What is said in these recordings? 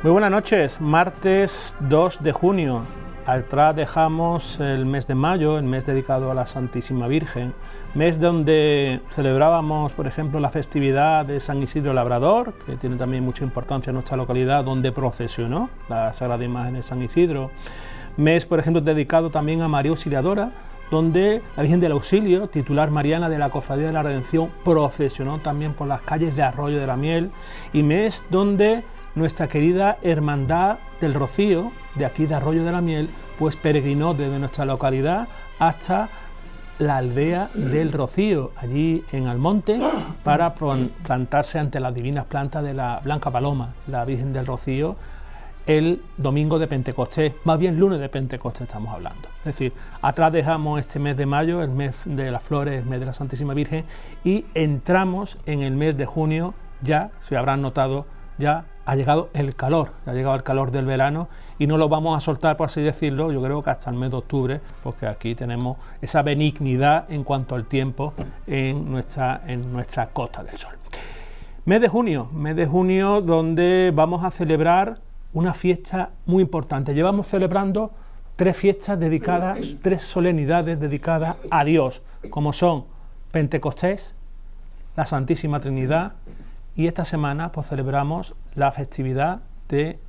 Muy buenas noches, martes 2 de junio. Atrás dejamos el mes de mayo, el mes dedicado a la Santísima Virgen, mes donde celebrábamos, por ejemplo, la festividad de San Isidro Labrador, que tiene también mucha importancia en nuestra localidad, donde procesionó la Sagrada Imagen de San Isidro. Mes, por ejemplo, dedicado también a María Auxiliadora, donde la Virgen del Auxilio, titular mariana de la Cofradía de la Redención, procesionó también por las calles de Arroyo de la Miel. Y mes donde nuestra querida Hermandad del Rocío, de aquí de Arroyo de la Miel, pues peregrinó desde nuestra localidad hasta la aldea del Rocío, allí en Almonte, para plantarse ante las divinas plantas de la Blanca Paloma, la Virgen del Rocío, el domingo de Pentecostés, más bien lunes de Pentecostés estamos hablando. Es decir, atrás dejamos este mes de mayo, el mes de las flores, el mes de la Santísima Virgen, y entramos en el mes de junio. Ya, si habrán notado, ya ha llegado el calor del verano, y no lo vamos a soltar, por así decirlo, yo creo que hasta el mes de octubre, porque aquí tenemos esa benignidad en cuanto al tiempo en nuestra Costa del Sol. Mes de junio donde vamos a celebrar una fiesta muy importante. Llevamos celebrando tres fiestas dedicadas, tres solemnidades dedicadas a Dios, como son Pentecostés, la Santísima Trinidad, y esta semana pues celebramos la festividad del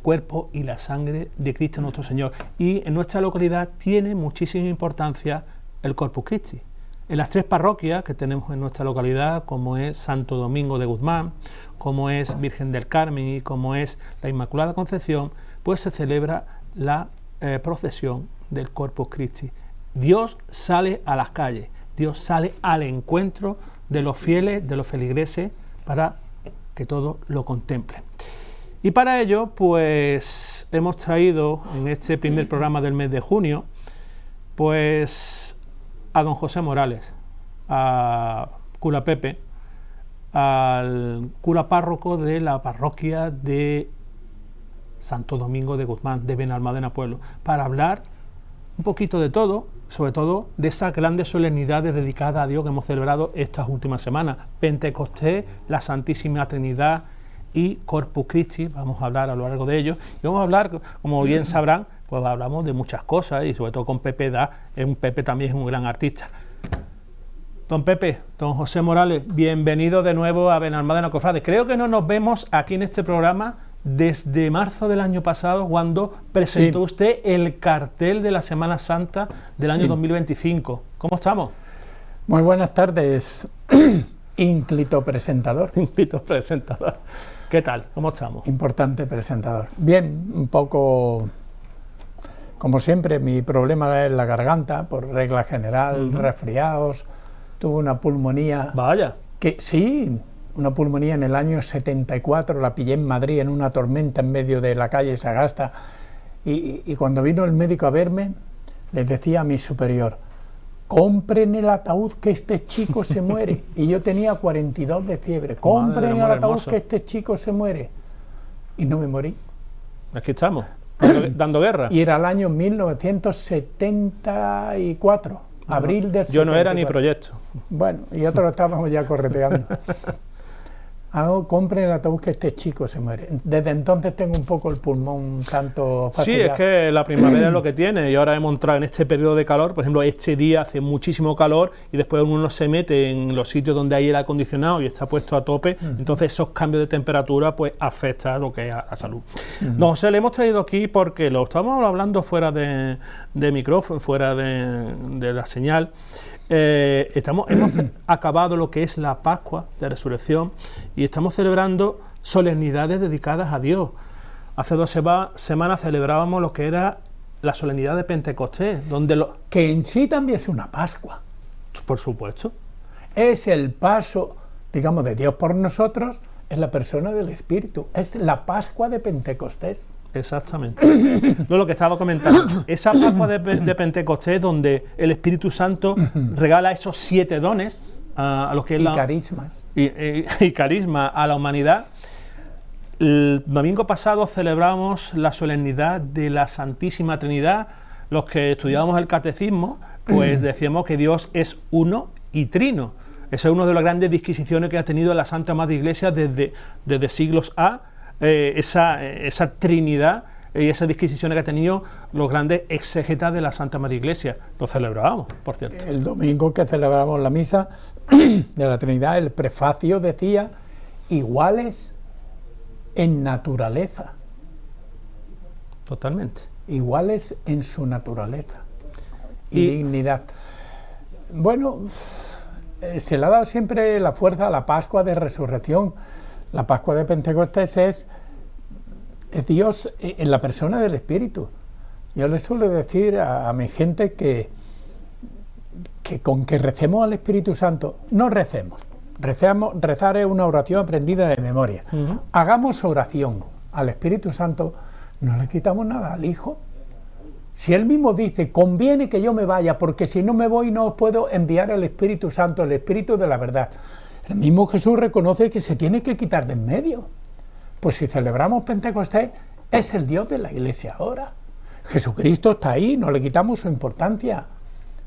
cuerpo y la sangre de Cristo nuestro Señor. Y en nuestra localidad tiene muchísima importancia el Corpus Christi. En las tres parroquias que tenemos en nuestra localidad, como es Santo Domingo de Guzmán, como es Virgen del Carmen y como es la Inmaculada Concepción, pues se celebra la procesión del Corpus Christi. Dios sale a las calles, Dios sale al encuentro de los fieles, de los feligreses, para que todos lo contemplen. Y para ello, pues hemos traído en este primer programa del mes de junio, pues a don José Morales, a cura Pepe, al cura párroco de la parroquia de Santo Domingo de Guzmán, de Benalmádena Pueblo, para hablar un poquito de todo, sobre todo de esas grandes solemnidades dedicadas a Dios que hemos celebrado estas últimas semanas: Pentecostés, la Santísima Trinidad y Corpus Christi. Vamos a hablar a lo largo de ellos, y vamos a hablar, como bien sabrán, pues hablamos de muchas cosas, y sobre todo con Pepe Pepe también es un gran artista. Don Pepe, don José Morales, bienvenido de nuevo a Benalmádena Cofrades. Creo que no nos vemos aquí en este programa desde marzo del año pasado, cuando presentó usted el cartel de la Semana Santa del año 2025. ¿Cómo estamos? Muy buenas tardes, ínclito presentador. Ínclito presentador. ¿Qué tal? ¿Cómo estamos? Importante presentador. Bien, un poco, como siempre, mi problema es la garganta, por regla general, resfriados. Tuve una pulmonía. Vaya. Una pulmonía en el año 74, la pillé en Madrid en una tormenta en medio de la calle Sagasta, y cuando vino el médico a verme, les decía a mi superior: compren el ataúd que este chico se muere. Y yo tenía 42 de fiebre. Compren el ataúd que este chico se muere. Y no me morí. Aquí estamos, dando guerra. Y era el año 1974, abril del 74. Yo no era ni proyecto. Bueno, y otros estábamos ya correteando. Compren el ataúd que este chico se muere. Desde entonces tengo un poco el pulmón un tanto fastidiado. Sí, es que la primavera es lo que tiene, y ahora hemos entrado en este periodo de calor. Por ejemplo, este día hace muchísimo calor, y después uno se mete en los sitios donde hay aire acondicionado y está puesto a tope. Entonces esos cambios de temperatura pues afectan a lo que es a la salud. Don José, le hemos traído aquí porque lo estamos hablando fuera de micrófono, fuera de la señal. Hemos acabado lo que es la Pascua de Resurrección, y estamos celebrando solemnidades dedicadas a Dios. Hace 2 semanas celebrábamos lo que era la solemnidad de Pentecostés, que en sí también es una Pascua. Por supuesto. Es el paso, digamos, de Dios por nosotros, es la persona del Espíritu, es la Pascua de Pentecostés. Exactamente. Lo que estaba comentando, esa Pascua de Pentecostés, donde el Espíritu Santo regala esos 7 dones a los que es carismas. Y carisma a la humanidad. El domingo pasado celebramos la solemnidad de la Santísima Trinidad. Los que estudiábamos el catecismo, pues decíamos que Dios es uno y trino. Esa es una de las grandes disquisiciones que ha tenido la Santa Madre Iglesia desde siglos A esa Trinidad y esas disquisiciones que ha tenido los grandes exégetas de la Santa Madre Iglesia. Lo celebrábamos, por cierto. El domingo que celebramos la misa de la Trinidad, el prefacio decía: iguales en naturaleza. Totalmente. Iguales en su naturaleza y dignidad. Bueno, se le ha dado siempre la fuerza a la Pascua de Resurrección. La Pascua de Pentecostés es Dios en la persona del Espíritu. Yo le suelo decir a mi gente que con que recemos al Espíritu Santo, no recemos. Rezar es una oración aprendida de memoria. Hagamos oración al Espíritu Santo, no le quitamos nada al Hijo. Si Él mismo dice: conviene que yo me vaya, porque si no me voy no os puedo enviar al Espíritu Santo, el Espíritu de la verdad. El mismo Jesús reconoce que se tiene que quitar de en medio. Pues si celebramos Pentecostés, es el Dios de la Iglesia ahora. Jesucristo está ahí, no le quitamos su importancia.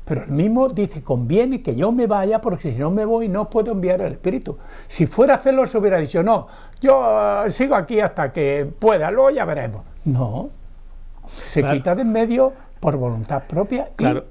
Pero Él mismo dice: conviene que yo me vaya, porque si no me voy no os puedo enviar al Espíritu. Si fuera celoso hubiera dicho: no, yo sigo aquí hasta que pueda, luego ya veremos. No. Se quita de en medio por voluntad propia. Claro.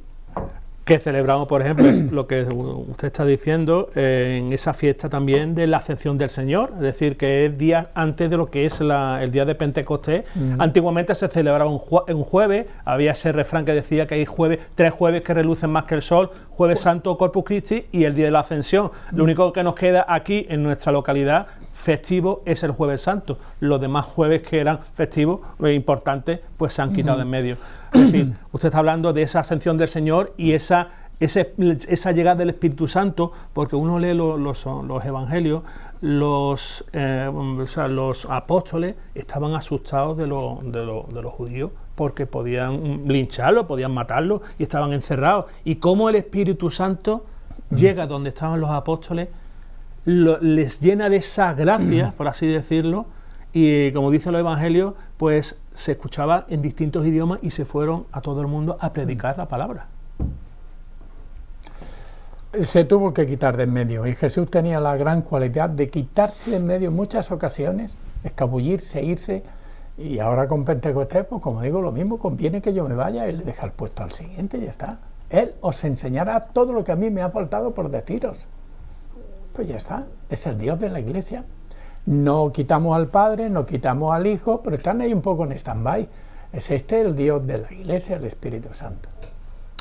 Que celebramos, por ejemplo, es lo que usted está diciendo, en esa fiesta también de la Ascensión del Señor, es decir, que es días antes de lo que es el día de Pentecostés. Antiguamente se celebraba un jueves, había ese refrán que decía que hay tres jueves que relucen más que el sol: Jueves Santo, Corpus Christi, y el día de la Ascensión. Lo único que nos queda aquí en nuestra localidad festivo es el Jueves Santo. Los demás jueves que eran festivos, importantes, pues se han quitado de en medio. Es decir, usted está hablando de esa Ascensión del Señor y esa llegada del Espíritu Santo, porque uno lee los evangelios, los apóstoles estaban asustados de los judíos, porque podían lincharlo, podían matarlo, y estaban encerrados. Y cómo el Espíritu Santo llega donde estaban los apóstoles, les llena de esa gracia, por así decirlo, y como dicen los evangelios, pues se escuchaba en distintos idiomas y se fueron a todo el mundo a predicar la palabra. Se tuvo que quitar de en medio, y Jesús tenía la gran cualidad de quitarse de en medio en muchas ocasiones, escabullirse, irse. Y ahora con Pentecostés, pues como digo, lo mismo: conviene que yo me vaya, y le deja el puesto al siguiente y ya está. Él os enseñará todo lo que a mí me ha faltado por deciros. Pues ya está, es el Dios de la Iglesia. No quitamos al Padre, no quitamos al Hijo, pero están ahí un poco en stand-by. Es el Dios de la Iglesia, el Espíritu Santo.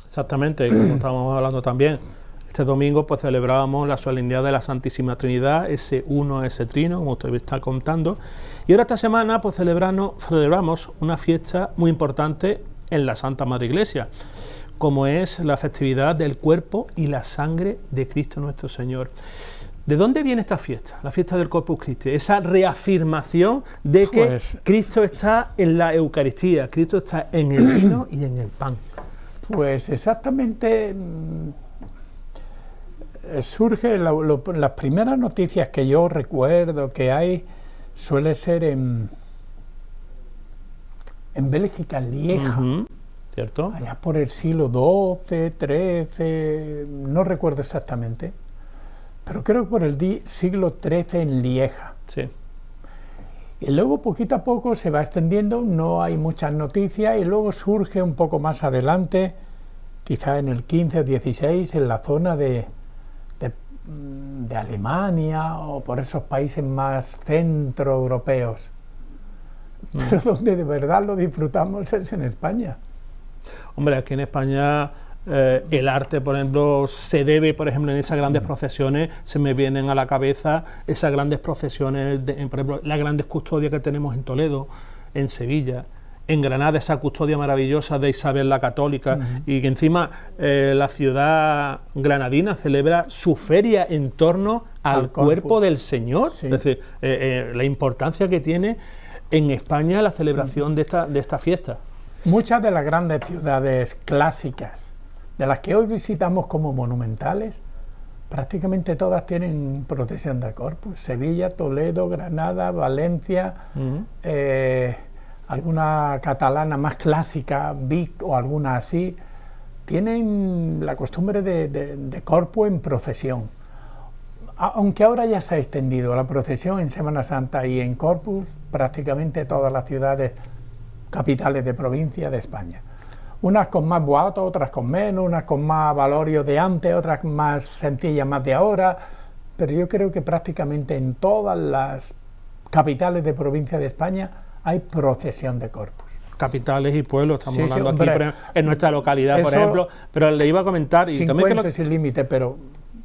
Exactamente, y como estábamos hablando también, este domingo pues celebrábamos la solemnidad de la Santísima Trinidad, ese uno, ese trino, como usted está contando. Y ahora esta semana pues celebramos una fiesta muy importante en la Santa Madre Iglesia, como es la festividad del cuerpo y la sangre de Cristo nuestro Señor. ¿De dónde viene esta fiesta? La fiesta del Corpus Christi, esa reafirmación de que Cristo está en la Eucaristía, Cristo está en el vino y en el pan. Pues exactamente surge las primeras noticias que yo recuerdo que hay, suele ser en Bélgica, en Lieja. ¿Cierto? Allá por el siglo XII, XIII, no recuerdo exactamente, pero creo que por el siglo XIII en Lieja. Sí. Y luego poquito a poco se va extendiendo, no hay muchas noticias, y luego surge un poco más adelante, quizá en el XV o XVI, en la zona de Alemania o por esos países más centroeuropeos. Pero donde de verdad lo disfrutamos es en España. Hombre, aquí en España el arte, por ejemplo, se debe, por ejemplo, en esas grandes procesiones, se me vienen a la cabeza esas grandes procesiones, por ejemplo, las grandes custodias que tenemos en Toledo, en Sevilla, en Granada, esa custodia maravillosa de Isabel la Católica, y que encima la ciudad granadina celebra su feria en torno al cuerpo del Señor. Sí. Es decir, la importancia que tiene en España la celebración de esta fiesta. Muchas de las grandes ciudades clásicas, de las que hoy visitamos como monumentales, prácticamente todas tienen procesión del Corpus. Sevilla, Toledo, Granada, Valencia, alguna catalana más clásica, Vic o alguna así, tienen la costumbre de Corpus en procesión. Aunque ahora ya se ha extendido la procesión en Semana Santa y en Corpus, prácticamente todas las ciudades capitales de provincia de España. Unas con más boatos, otras con menos, unas con más valorios de antes, otras más sencillas, más de ahora, pero yo creo que prácticamente en todas las capitales de provincia de España hay procesión de Corpus. Capitales y pueblos, estamos hablando hombre, aquí en nuestra localidad, por ejemplo, pero le iba a comentar... y 50 también que es el límite, pero...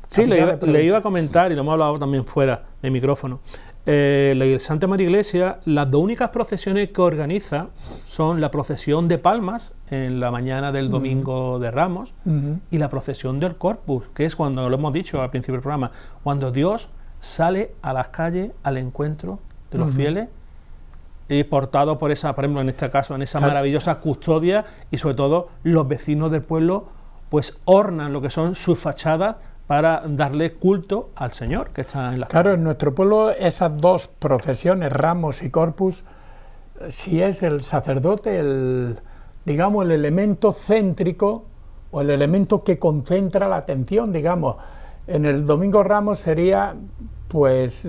Sí, le iba a comentar, y lo hemos hablado también fuera de micrófono. La Santa María Iglesia, las dos únicas procesiones que organiza son la procesión de Palmas en la mañana del domingo de Ramos y la procesión del Corpus, que es cuando, lo hemos dicho al principio del programa, cuando Dios sale a las calles al encuentro de los fieles, portado por esa, por ejemplo, en este caso, en esa maravillosa custodia, y sobre todo los vecinos del pueblo pues ornan lo que son sus fachadas para darle culto al Señor que está en las calles. Claro, en nuestro pueblo esas dos procesiones, Ramos y Corpus, si es el sacerdote, digamos, el elemento céntrico o el elemento que concentra la atención, digamos. En el Domingo Ramos sería, pues,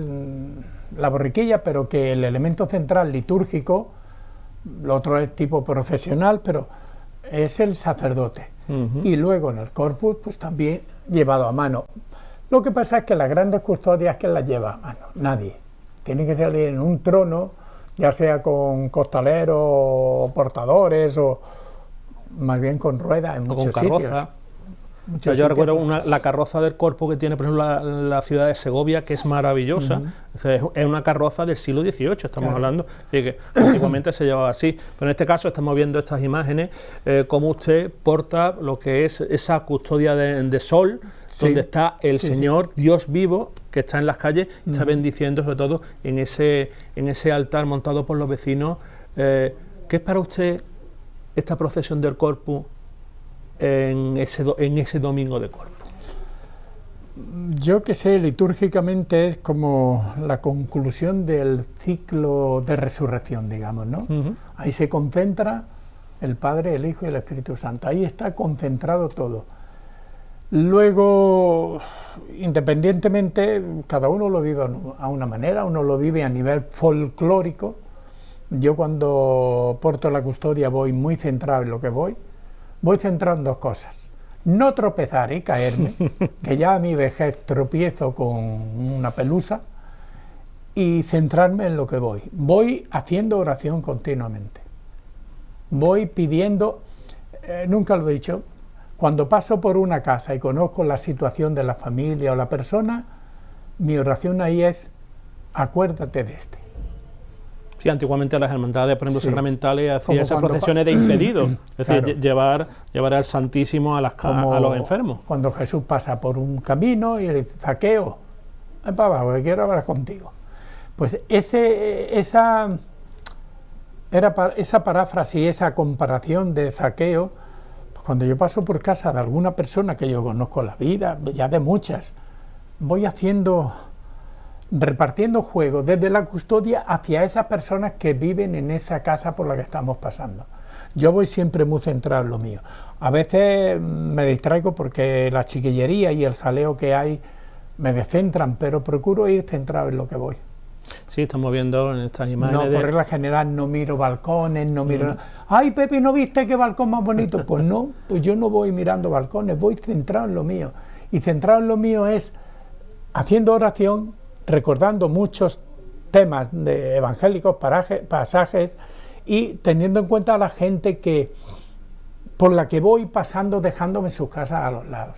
la borriquilla, pero que el elemento central litúrgico, lo otro es tipo procesional, pero es el sacerdote. Y luego en el Corpus, pues también llevado a mano. Lo que pasa es que las grandes custodias, ¿quién las lleva a mano? Nadie. Tiene que salir en un trono, ya sea con costaleros o portadores, o más bien con ruedas en muchos sitios. Yo recuerdo la carroza del Corpus que tiene, por ejemplo, la ciudad de Segovia, que es maravillosa. Es una carroza del siglo XVIII, estamos hablando. Así que antiguamente se llevaba así. Pero en este caso estamos viendo estas imágenes, cómo usted porta lo que es esa custodia de sol, donde está el Señor, Dios vivo, que está en las calles, está bendiciendo sobre todo en ese altar montado por los vecinos. ¿Qué es para usted esta procesión del Corpus en ese domingo de Corpus? Yo que sé, litúrgicamente es como la conclusión del ciclo de resurrección, digamos, ¿no? Ahí se concentra el Padre, el Hijo y el Espíritu Santo. Ahí está concentrado todo. Luego, independientemente, cada uno lo vive a una manera, uno lo vive a nivel folclórico. Yo cuando porto la custodia voy muy centrado en lo que voy centrado en dos cosas: no tropezar y caerme, que ya a mi vejez tropiezo con una pelusa, y centrarme en lo que voy haciendo oración continuamente, voy pidiendo, nunca lo he dicho, cuando paso por una casa y conozco la situación de la familia o la persona, mi oración ahí es: acuérdate de este. Sí, antiguamente las hermandades, por ejemplo, sacramentales, hacían esas procesiones de impedidos, es decir, llevar al Santísimo a los enfermos. Cuando Jesús pasa por un camino y le dice: Zaqueo, ven para abajo, que quiero hablar contigo. Pues esa paráfrasis, esa comparación de Zaqueo, pues cuando yo paso por casa de alguna persona que yo conozco la vida, ya de muchas, voy repartiendo juego desde la custodia hacia esas personas que viven en esa casa por la que estamos pasando. Yo voy siempre muy centrado en lo mío. A veces me distraigo porque la chiquillería y el jaleo que hay me descentran, pero procuro ir centrado en lo que voy. Sí, estamos viendo en estas imágenes. No, por regla general no miro balcones, no miro... ¡Ay, Pepe, ¿no viste qué balcón más bonito? Pues no, pues yo no voy mirando balcones, voy centrado en lo mío. Y centrado en lo mío es haciendo oración, recordando muchos temas de evangélicos, pasajes, y teniendo en cuenta a la gente por la que voy pasando, dejándome sus casas a los lados,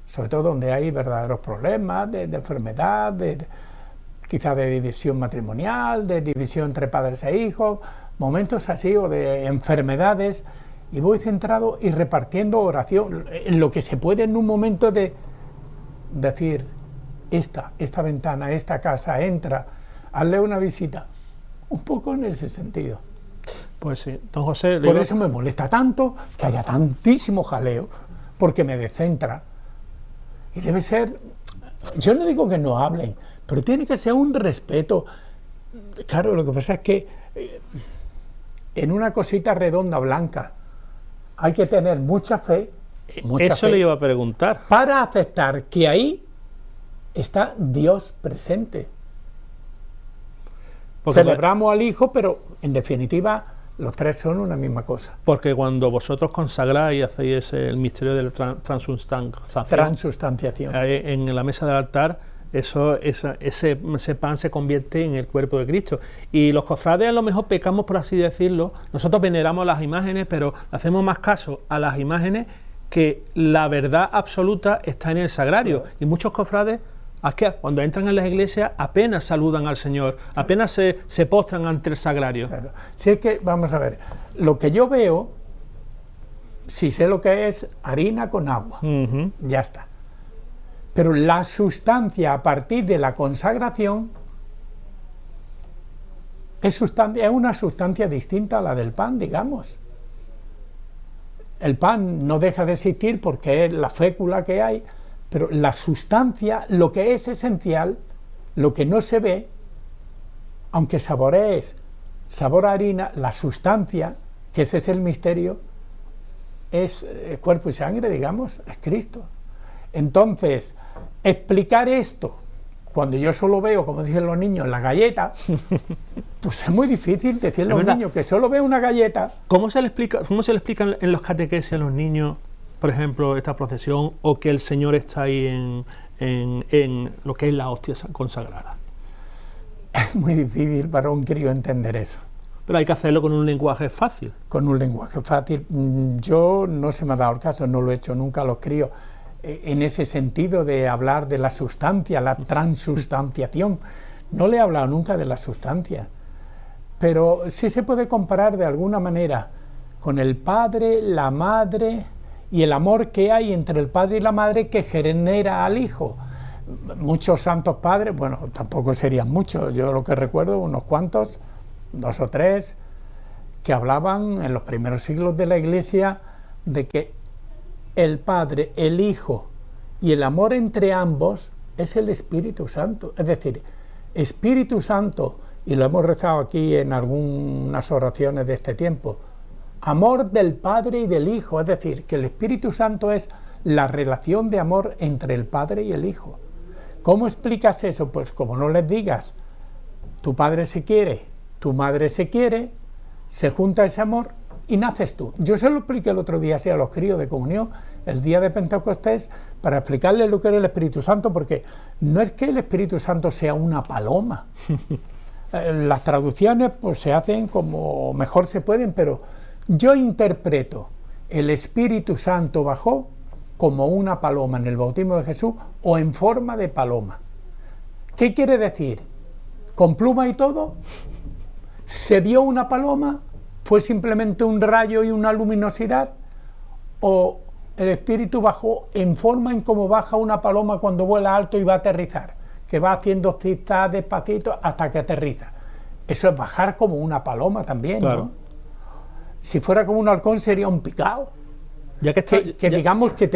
sobre todo donde hay verdaderos problemas de enfermedad, quizá de división matrimonial, de división entre padres e hijos, momentos así, o de enfermedades, y voy centrado y repartiendo oración, en lo que se puede en un momento de decir: esta ventana, esta casa, entra, hazle una visita, un poco en ese sentido. Pues sí, don José... Por eso me molesta tanto que haya tantísimo jaleo, porque me descentra. Y debe ser, yo no digo que no hablen, pero tiene que ser un respeto. Claro, lo que pasa es que en una cosita redonda, blanca, hay que tener mucha fe. Eso le iba a preguntar. Para aceptar que ahí está Dios presente. Celebramos al Hijo, pero en definitiva los tres son una misma cosa. Porque cuando vosotros consagráis y hacéis el misterio de la Transustanciación. En la mesa del altar, ese pan se convierte en el cuerpo de Cristo. Y los cofrades a lo mejor pecamos, por así decirlo. Nosotros veneramos las imágenes, pero hacemos más caso a las imágenes que la verdad absoluta está en el sagrario. Y muchos cofrades, cuando entran en las iglesias, apenas saludan al Señor, apenas se postran ante el sagrario. Claro. Si es que, vamos a ver, lo que yo veo, si sé lo que es harina con agua, ya está. Pero la sustancia a partir de la consagración es una sustancia distinta a la del pan, digamos. El pan no deja de existir porque es la fécula que hay, pero la sustancia, lo que es esencial, lo que no se ve, aunque saborees sabor a harina, la sustancia, que ese es el misterio, es cuerpo y sangre, digamos, es Cristo. Entonces, explicar esto, cuando yo solo veo, como dicen los niños, la galleta, pues es muy difícil decirle a los niños que solo veo una galleta. ¿Cómo se le explica en los catequesis a los niños, por ejemplo, esta procesión, o que el Señor está ahí en lo que es la hostia consagrada? Es muy difícil para un crío entender eso. Pero hay que hacerlo con un lenguaje fácil. Con un lenguaje fácil. Yo no se me ha dado el caso, no lo he hecho nunca a los críos, en ese sentido de hablar de la sustancia, la transustanciación. No le he hablado nunca de la sustancia. Pero sí se puede comparar de alguna manera con el padre, la madre y el amor que hay entre el padre y la madre que genera al hijo. Muchos santos padres, bueno, tampoco serían muchos, yo lo que recuerdo, unos cuantos, 2 o 3, que hablaban en los primeros siglos de la Iglesia de que el Padre, el Hijo y el amor entre ambos es el Espíritu Santo. Es decir, Espíritu Santo, y lo hemos rezado aquí en algunas oraciones de este tiempo, amor del Padre y del Hijo, es decir, que el Espíritu Santo es la relación de amor entre el Padre y el Hijo. ¿Cómo explicas eso? Pues como no les digas, tu padre se quiere, tu madre se quiere, se junta ese amor y naces tú. Yo se lo expliqué el otro día así a los críos de comunión, el día de Pentecostés, para explicarles lo que era el Espíritu Santo, porque no es que el Espíritu Santo sea una paloma. Las traducciones pues se hacen como mejor se pueden, pero yo interpreto el Espíritu Santo bajó como una paloma en el bautismo de Jesús o en forma de paloma. ¿Qué quiere decir? ¿Con pluma y todo? ¿Se vio una paloma? ¿Fue simplemente un rayo y una luminosidad? ¿O el Espíritu bajó en forma en como baja una paloma cuando vuela alto y va a aterrizar? Que va haciendo zigzag despacito hasta que aterriza. Eso es bajar como una paloma también, claro. ¿No? Si fuera como un halcón sería un picao. Digamos que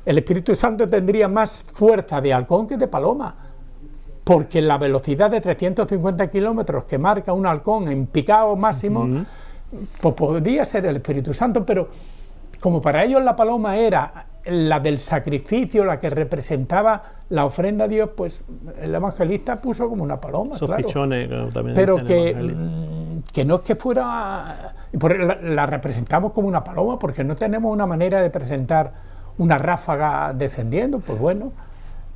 el Espíritu Santo tendría más fuerza de halcón que de paloma, porque la velocidad de 350 kilómetros que marca un halcón en picado máximo, pues podría ser el Espíritu Santo, pero como para ellos la paloma era la del sacrificio, la que representaba la ofrenda a Dios, pues el evangelista puso como una paloma, esos claro. Pichones, también pero que no es que fuera... La representamos como una paloma porque no tenemos una manera de presentar una ráfaga descendiendo, pues bueno,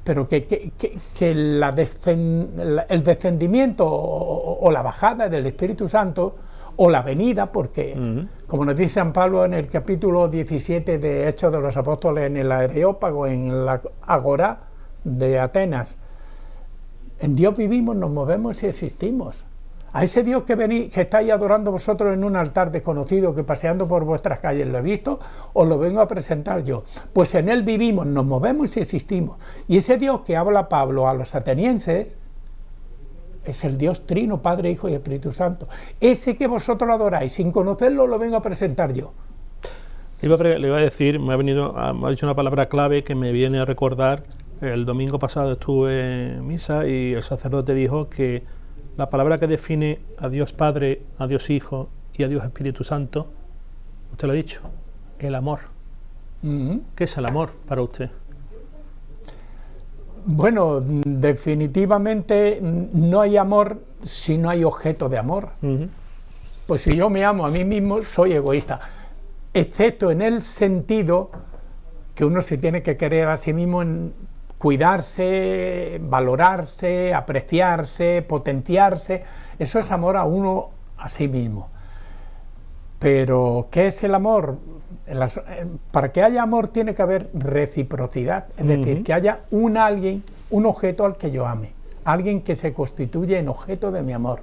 pero que el descendimiento o la bajada del Espíritu Santo o la venida, porque como nos dice San Pablo en el capítulo 17 de Hechos de los Apóstoles, en el Areópago, en la Agorá de Atenas, en Dios vivimos, nos movemos y existimos. A ese Dios que estáis adorando vosotros en un altar desconocido, que paseando por vuestras calles lo he visto, os lo vengo a presentar yo. Pues en Él vivimos, nos movemos y existimos. Y ese Dios que habla Pablo a los atenienses es el Dios Trino, Padre, Hijo y Espíritu Santo. Ese que vosotros adoráis, sin conocerlo, lo vengo a presentar yo. Le iba a decir, me ha dicho una palabra clave que me viene a recordar. El domingo pasado estuve en misa y el sacerdote dijo que la palabra que define a Dios Padre, a Dios Hijo y a Dios Espíritu Santo, usted lo ha dicho, el amor. ¿Qué es el amor para usted? Bueno, definitivamente no hay amor si no hay objeto de amor? Pues si yo me amo a mí mismo, soy egoísta, excepto en el sentido que uno se tiene que querer a sí mismo, en cuidarse, valorarse, apreciarse, potenciarse. Eso es amor a uno, a sí mismo. Pero, ¿qué es el amor? Para que haya amor tiene que haber reciprocidad, es decir, que haya alguien, un objeto al que yo ame, alguien que se constituye en objeto de mi amor.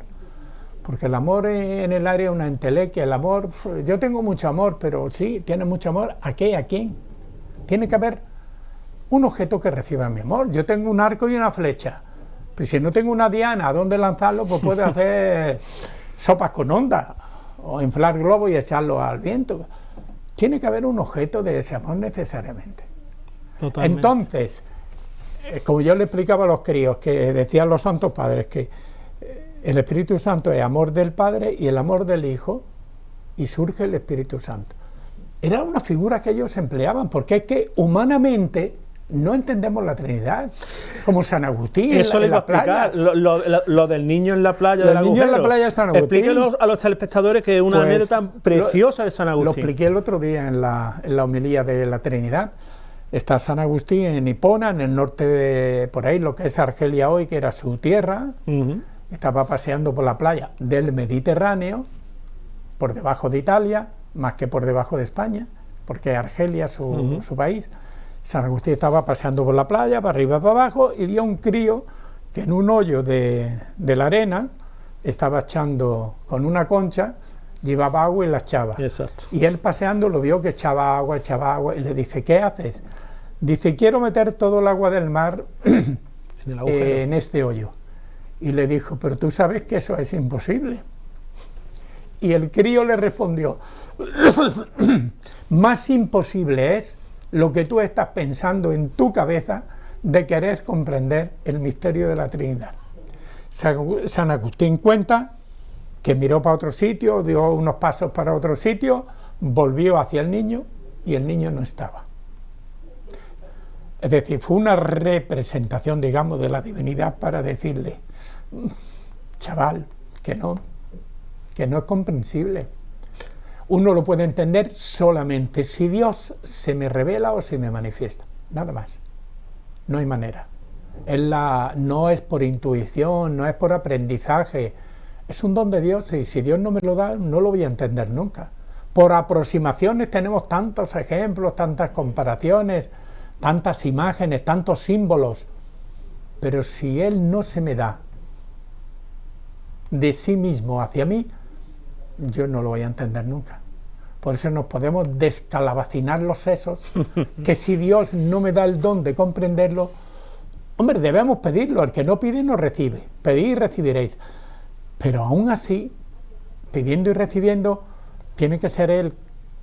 Porque el amor en el área de una entelequia, el amor, yo tengo mucho amor, pero sí, ¿tiene mucho amor? ¿A qué? ¿A quién? Tiene que haber un objeto que reciba mi amor. Yo tengo un arco y una flecha, pues si no tengo una diana a dónde lanzarlo, pues puedo hacer sopas con onda, o inflar globos y echarlo al viento. Tiene que haber un objeto de ese amor necesariamente. Totalmente. Entonces, como yo le explicaba a los críos, que decían los santos padres, que el Espíritu Santo es amor del Padre y el amor del Hijo, y surge el Espíritu Santo. Era una figura que ellos empleaban, porque es que humanamente no entendemos la Trinidad, como San Agustín. Eso le iba a explicar, lo del niño en la playa del agujero. El niño en la playa de San Agustín. Explíquenos a los telespectadores que es una anécdota preciosa de San Agustín. Lo expliqué el otro día en la homilía de la Trinidad. Está San Agustín en Hipona, en el norte de, por ahí, lo que es Argelia hoy, que era su tierra. Estaba paseando por la playa del Mediterráneo, por debajo de Italia, más que por debajo de España, porque Argelia es su país. San Agustín estaba paseando por la playa, para arriba, para abajo, y vio un crío que en un hoyo de la arena estaba echando con una concha, llevaba agua y la echaba. Exacto. Y él paseando lo vio que echaba agua, y le dice, ¿qué haces? Dice, quiero meter todo el agua del mar en este hoyo. Y le dijo, pero tú sabes que eso es imposible. Y el crío le respondió, más imposible es lo que tú estás pensando en tu cabeza de querer comprender el misterio de la Trinidad. San Agustín cuenta que miró para otro sitio, dio unos pasos para otro sitio, volvió hacia el niño y el niño no estaba. Es decir, fue una representación, digamos, de la divinidad para decirle, chaval, que no es comprensible. Uno lo puede entender solamente si Dios se me revela o se me manifiesta, nada más. No hay manera. No es por intuición, no es por aprendizaje, es un don de Dios y si Dios no me lo da, no lo voy a entender nunca. Por aproximaciones tenemos tantos ejemplos, tantas comparaciones, tantas imágenes, tantos símbolos, pero si Él no se me da de sí mismo hacia mí, yo no lo voy a entender nunca. Por eso nos podemos descalabacinar los sesos, que si Dios no me da el don de comprenderlo, hombre, debemos pedirlo, el que no pide no recibe, pedid y recibiréis. Pero aún así, pidiendo y recibiendo, tiene que ser Él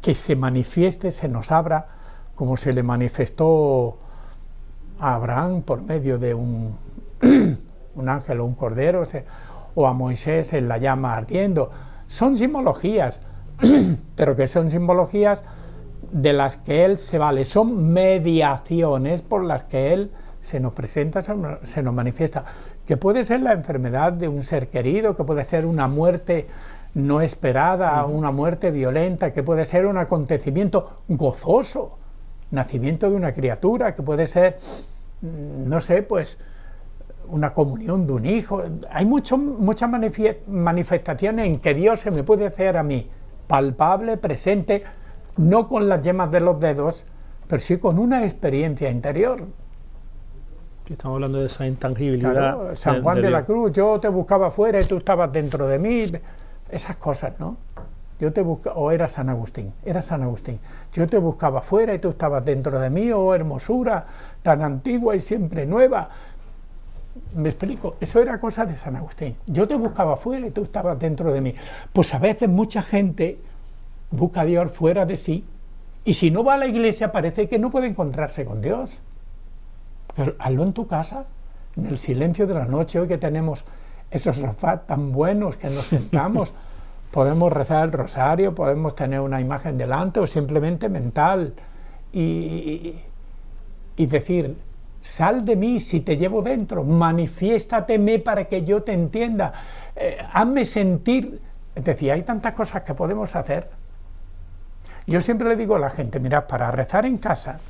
que se manifieste, se nos abra, como se le manifestó a Abraham por medio de un ángel o un cordero, o a Moisés en la llama ardiendo. Son simbologías, pero que son simbologías de las que Él se vale, son mediaciones por las que Él se nos presenta, se nos manifiesta, que puede ser la enfermedad de un ser querido, que puede ser una muerte no esperada, una muerte violenta, que puede ser un acontecimiento gozoso, nacimiento de una criatura, que puede ser, no sé, pues una comunión de un hijo. Hay muchas manifestaciones en que Dios se me puede hacer a mí palpable, presente, no con las yemas de los dedos, pero sí con una experiencia interior. Estamos hablando de esa intangibilidad. Claro, San Juan de la Cruz, yo te buscaba afuera y tú estabas dentro de mí, esas cosas, ¿no? Yo te buscaba, o era San Agustín, yo te buscaba afuera y tú estabas dentro de mí, oh hermosura, tan antigua y siempre nueva. Me explico, eso era cosa de San Agustín. Yo te buscaba afuera y tú estabas dentro de mí. Pues a veces mucha gente busca a Dios fuera de sí, y si no va a la iglesia parece que no puede encontrarse con Dios. Pero hazlo en tu casa, en el silencio de la noche, hoy que tenemos esos sofás tan buenos que nos sentamos, podemos rezar el rosario, podemos tener una imagen delante o simplemente mental y decir, sal de mí si te llevo dentro, manifiéstateme para que yo te entienda, hazme sentir. Es decir, hay tantas cosas que podemos hacer. Yo siempre le digo a la gente, mirad, para rezar en casa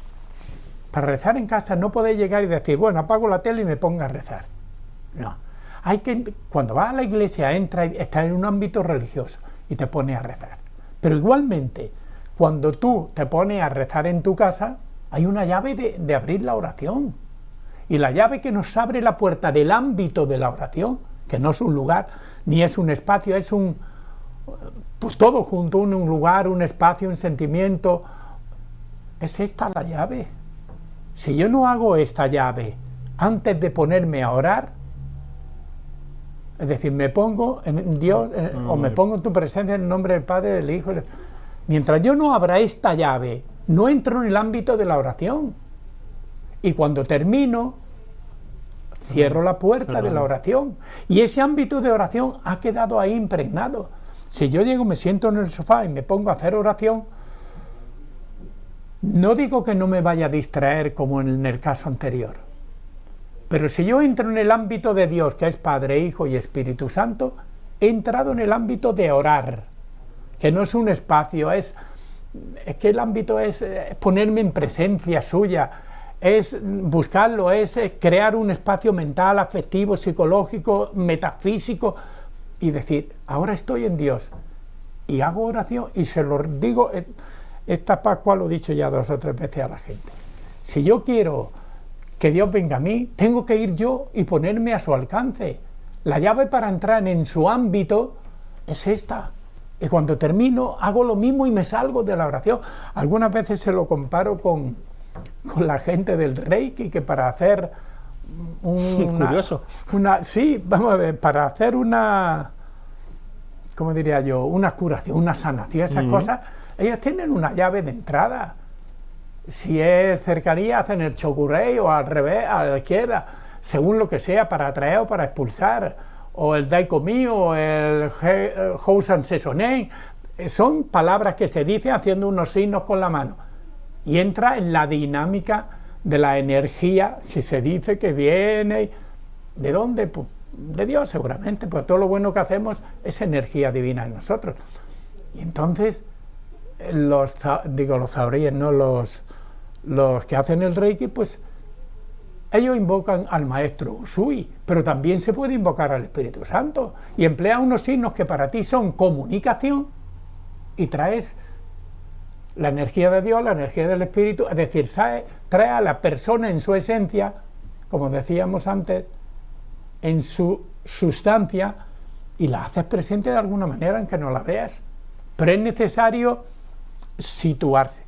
no podéis llegar y decir, bueno, apago la tele y me pongo a rezar. No, cuando vas a la iglesia, estás en un ámbito religioso y te pones a rezar. Pero igualmente, cuando tú te pones a rezar en tu casa, hay una llave de abrir la oración. Y la llave que nos abre la puerta del ámbito de la oración, que no es un lugar, ni es un espacio, es pues todo junto, un lugar, un espacio, un sentimiento. Es esta la llave. Si yo no hago esta llave antes de ponerme a orar, es decir, me pongo en Dios, o me pongo en tu presencia en el nombre del Padre, del Hijo. Mientras yo no abra esta llave, no entro en el ámbito de la oración. Y cuando termino, cierro la puerta de la oración. Y ese ámbito de oración ha quedado ahí impregnado. Si yo llego, me siento en el sofá y me pongo a hacer oración, no digo que no me vaya a distraer como en el caso anterior. Pero si yo entro en el ámbito de Dios, que es Padre, Hijo y Espíritu Santo, he entrado en el ámbito de orar, que no es un espacio, es que el ámbito es ponerme en presencia suya, es buscarlo, es crear un espacio mental, afectivo, psicológico, metafísico, y decir, ahora estoy en Dios, y hago oración, y se lo digo, esta Pascua lo he dicho ya 2 o 3 veces a la gente. Si yo quiero que Dios venga a mí, tengo que ir yo y ponerme a su alcance. La llave para entrar en su ámbito es esta. Y cuando termino, hago lo mismo y me salgo de la oración. Algunas veces se lo comparo con la gente del Reiki, que para hacer curioso. Sí, vamos a ver, para hacer ¿cómo diría yo? Una curación, una sanación, esas cosas, ellos tienen una llave de entrada. Si es cercanía, hacen el chokurei, o al revés, a la izquierda, según lo que sea, para atraer o para expulsar, o el daikomi, o el housan sesonen. Son palabras que se dicen haciendo unos signos con la mano, y entra en la dinámica de la energía que se dice que viene. ¿De dónde? Pues de Dios, seguramente, pues todo lo bueno que hacemos es energía divina en nosotros. Y entonces los zaoríes, no los que hacen el Reiki, pues ellos invocan al maestro Usui, pero también se puede invocar al Espíritu Santo, y emplea unos signos que para ti son comunicación, y traes la energía de Dios, la energía del Espíritu, es decir, trae a la persona en su esencia, como decíamos antes, en su sustancia, y la haces presente de alguna manera en que no la veas. Pero es necesario situarse.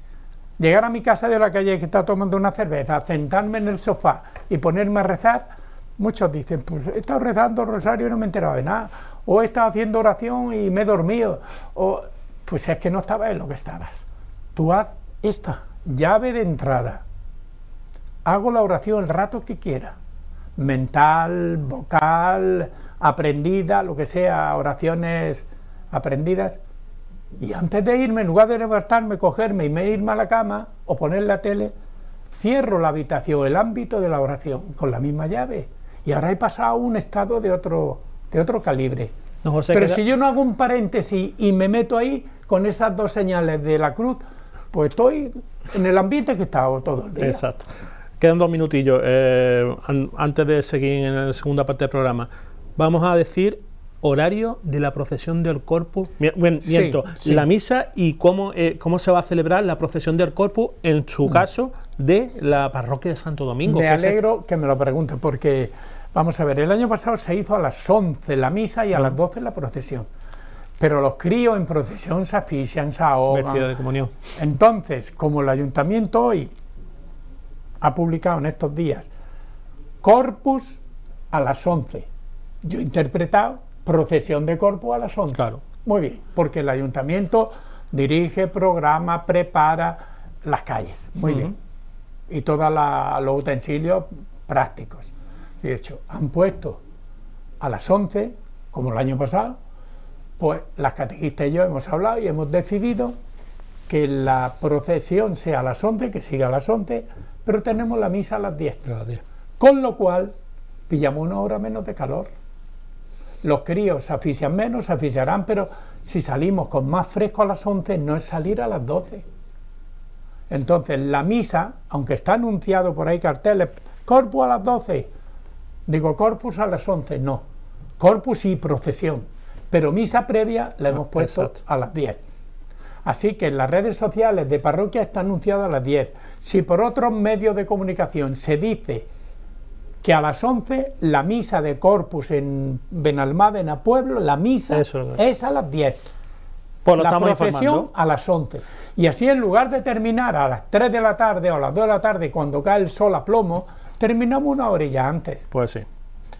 Llegar a mi casa de la calle que está tomando una cerveza, sentarme en el sofá y ponerme a rezar, muchos dicen, pues he estado rezando el rosario y no me he enterado de nada, o he estado haciendo oración y me he dormido, o pues es que no estabas en lo que estabas. Tú haz esta llave de entrada, hago la oración el rato que quiera, mental, vocal, aprendida, lo que sea, oraciones aprendidas. Y antes de irme, en lugar de levantarme, cogerme y irme a la cama o poner la tele, cierro la habitación, el ámbito de la oración, con la misma llave. Y ahora he pasado a un estado de otro calibre. No, José, pero si yo no hago un paréntesis y me meto ahí con esas 2 señales de la cruz, pues estoy en el ambiente que he estado todo el día. Exacto. Quedan 2 minutillos. Antes de seguir en la segunda parte del programa, vamos a decir horario de la procesión del Corpus, sí. La misa y cómo se va a celebrar la procesión del Corpus, en su caso, de la parroquia de Santo Domingo. Me alegro que me lo pregunten, porque, vamos a ver, el año pasado se hizo a las 11 la misa y a las 12 la procesión. Pero los críos en procesión se asfixian, se ahogan. Vestido de comunión. Entonces, como el ayuntamiento hoy ha publicado en estos días Corpus a las 11, yo he interpretado procesión de Corpus a las 11. Claro. Muy bien, porque el ayuntamiento dirige, programa, prepara las calles. Muy bien. Y todos los utensilios prácticos. De hecho, han puesto a las 11, como el año pasado, pues las catequistas y yo hemos hablado y hemos decidido que la procesión sea a las 11, que siga a las 11, pero tenemos la misa a las 10. Con lo cual, pillamos una hora menos de calor. Los críos se asfixian menos, se asfixiarán, pero si salimos con más fresco a las 11, no es salir a las 12. Entonces, la misa, aunque está anunciado por ahí carteles, Corpus a las 12, digo, Corpus a las 11, no. Corpus y procesión, pero misa previa la hemos puesto a las 10. Así que en las redes sociales de parroquia está anunciado a las 10. Si por otros medios de comunicación se dice que a las 11 la misa de Corpus en Benalmádena Pueblo, la misa es a las 10. Pues lo la estamos procesión informando. A las 11. Y así, en lugar de terminar a las 3 de la tarde o a las 2 de la tarde cuando cae el sol a plomo, terminamos una horilla antes. Pues sí.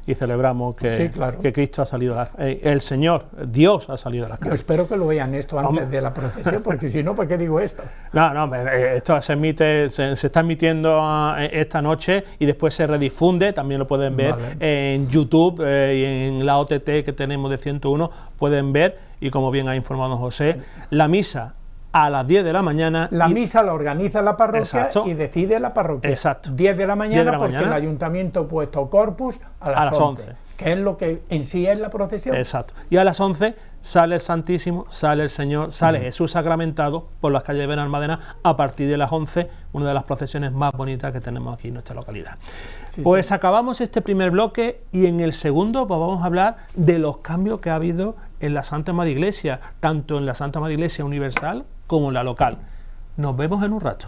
Y celebramos que, sí, claro, que Cristo ha salido, el Señor, Dios ha salido de las casas. Yo espero que lo vean esto antes de la procesión, porque si no, ¿para qué digo esto? No, esto se emite, se está emitiendo esta noche y después se redifunde, también lo pueden ver en YouTube y en la OTT que tenemos de 101, pueden ver, y como bien ha informado José, la misa a las 10 de la mañana. La misa la organiza la parroquia y decide la parroquia. Exacto. 10 de la mañana porque el ayuntamiento ha puesto Corpus a las 11. Que es lo que en sí es la procesión. Exacto. Y a las 11 sale el Santísimo, sale el Señor, sale Jesús sacramentado por las calles de Benalmádena a partir de las 11, una de las procesiones más bonitas que tenemos aquí en nuestra localidad. Sí, pues acabamos este primer bloque y en el segundo pues vamos a hablar de los cambios que ha habido en la Santa Madre Iglesia, tanto en la Santa Madre Iglesia Universal como en la local. Nos vemos en un rato.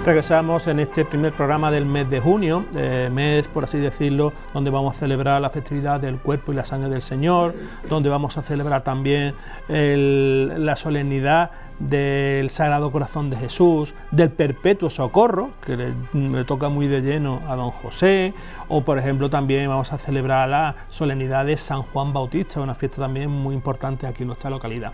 Regresamos en este primer programa del mes de junio, mes, por así decirlo, donde vamos a celebrar la festividad del cuerpo y la sangre del Señor, donde vamos a celebrar también la solemnidad del Sagrado Corazón de Jesús, del Perpetuo Socorro, que le toca muy de lleno a don José, o por ejemplo también vamos a celebrar la solemnidad de San Juan Bautista, una fiesta también muy importante aquí en nuestra localidad.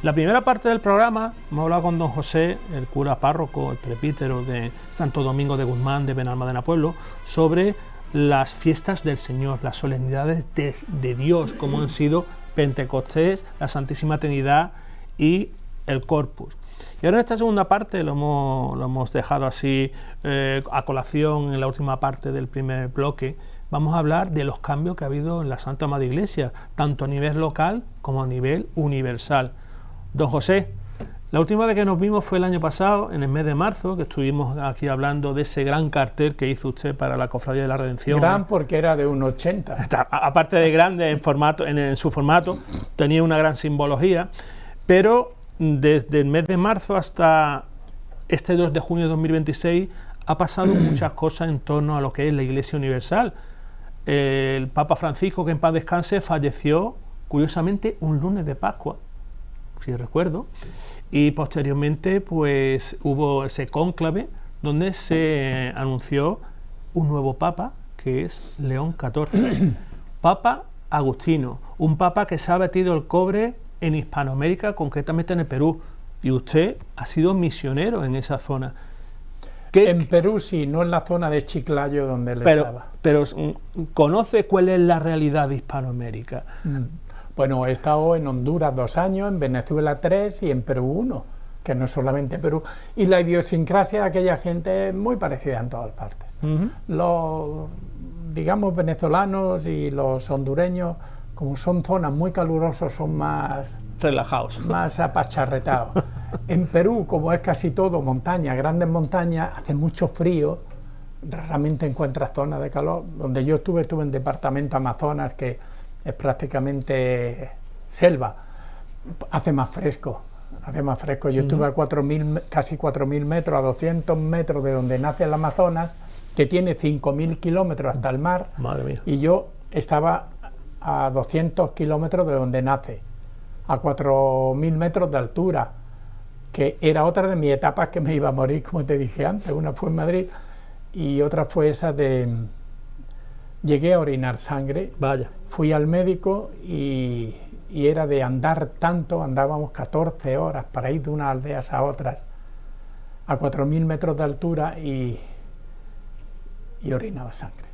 La primera parte del programa hemos hablado con don José, el cura párroco, el presbítero de Santo Domingo de Guzmán de Benalmádena Pueblo, sobre las fiestas del Señor, las solemnidades de Dios, como han sido Pentecostés, la Santísima Trinidad y el Corpus. Y ahora en esta segunda parte lo hemos dejado así a colación en la última parte del primer bloque. Vamos a hablar de los cambios que ha habido en la Santa Madre Iglesia, tanto a nivel local como a nivel universal. Don José, la última vez que nos vimos fue el año pasado, en el mes de marzo, que estuvimos aquí hablando de ese gran cartel que hizo usted para la Cofradía de la Redención. Gran porque era de 1,80. Aparte de grande en su formato, tenía una gran simbología, pero desde el mes de marzo hasta este 2 de junio de 2026 ha pasado muchas cosas en torno a lo que es la Iglesia Universal. El Papa Francisco, que en paz descanse, falleció curiosamente un lunes de Pascua, si recuerdo, y posteriormente pues hubo ese cónclave donde se anunció un nuevo papa, que es León XIV, Papa Agustino, un papa que se ha batido el cobre en Hispanoamérica, concretamente en el Perú, y usted ha sido misionero en esa zona. En Perú sí, no en la zona de Chiclayo donde él estaba. Pero ¿conoce cuál es la realidad de Hispanoamérica? Bueno, he estado en Honduras 2 años, en Venezuela 3 y en Perú 1, que no es solamente Perú. Y la idiosincrasia de aquella gente es muy parecida en todas partes. Los, digamos, venezolanos y los hondureños, como son zonas muy calurosas, son más relajados, más apacharretados. En Perú, como es casi todo montaña, grandes montañas, hace mucho frío, raramente encuentras zonas de calor. Donde yo estuve en departamento Amazonas, que es prácticamente selva, hace más fresco. Yo estuve a casi 4.000 metros, a 200 metros de donde nace el Amazonas, que tiene 5.000 kilómetros hasta el mar. Madre mía. Y yo estaba a 200 kilómetros de donde nace, a 4.000 metros de altura. que era otra de mis etapas que me iba a morir, como te dije antes. Una fue en Madrid y otra fue esa de... Llegué a orinar sangre. Vaya. Fui al médico y era de andar tanto, andábamos 14 horas para ir de unas aldeas a otras, a 4.000 metros de altura y orinaba sangre.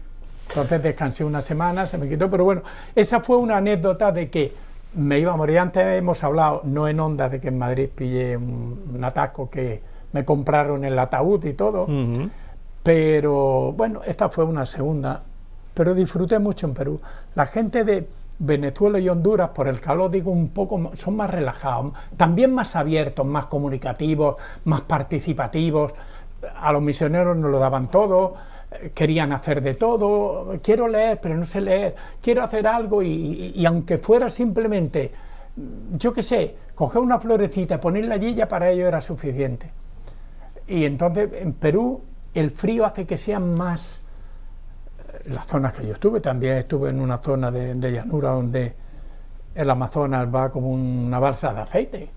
Entonces descansé una semana, se me quitó, pero bueno, esa fue una anécdota de que me iba a morir. Antes hemos hablado, no en Onda, de que en Madrid pillé un atasco que me compraron el ataúd y todo, pero bueno, esta fue una segunda, pero disfruté mucho en Perú. La gente de Venezuela y Honduras, por el calor, digo, un poco, son más relajados, también más abiertos, más comunicativos, más participativos. A los misioneros nos lo daban todo, querían hacer de todo, quiero leer pero no sé leer, quiero hacer algo y aunque fuera simplemente, yo qué sé, coger una florecita, ponerla allí, ya para ello era suficiente. Y entonces en Perú el frío hace que sean más, las zonas que yo estuve, también estuve en una zona de llanura donde el Amazonas va como una balsa de aceite,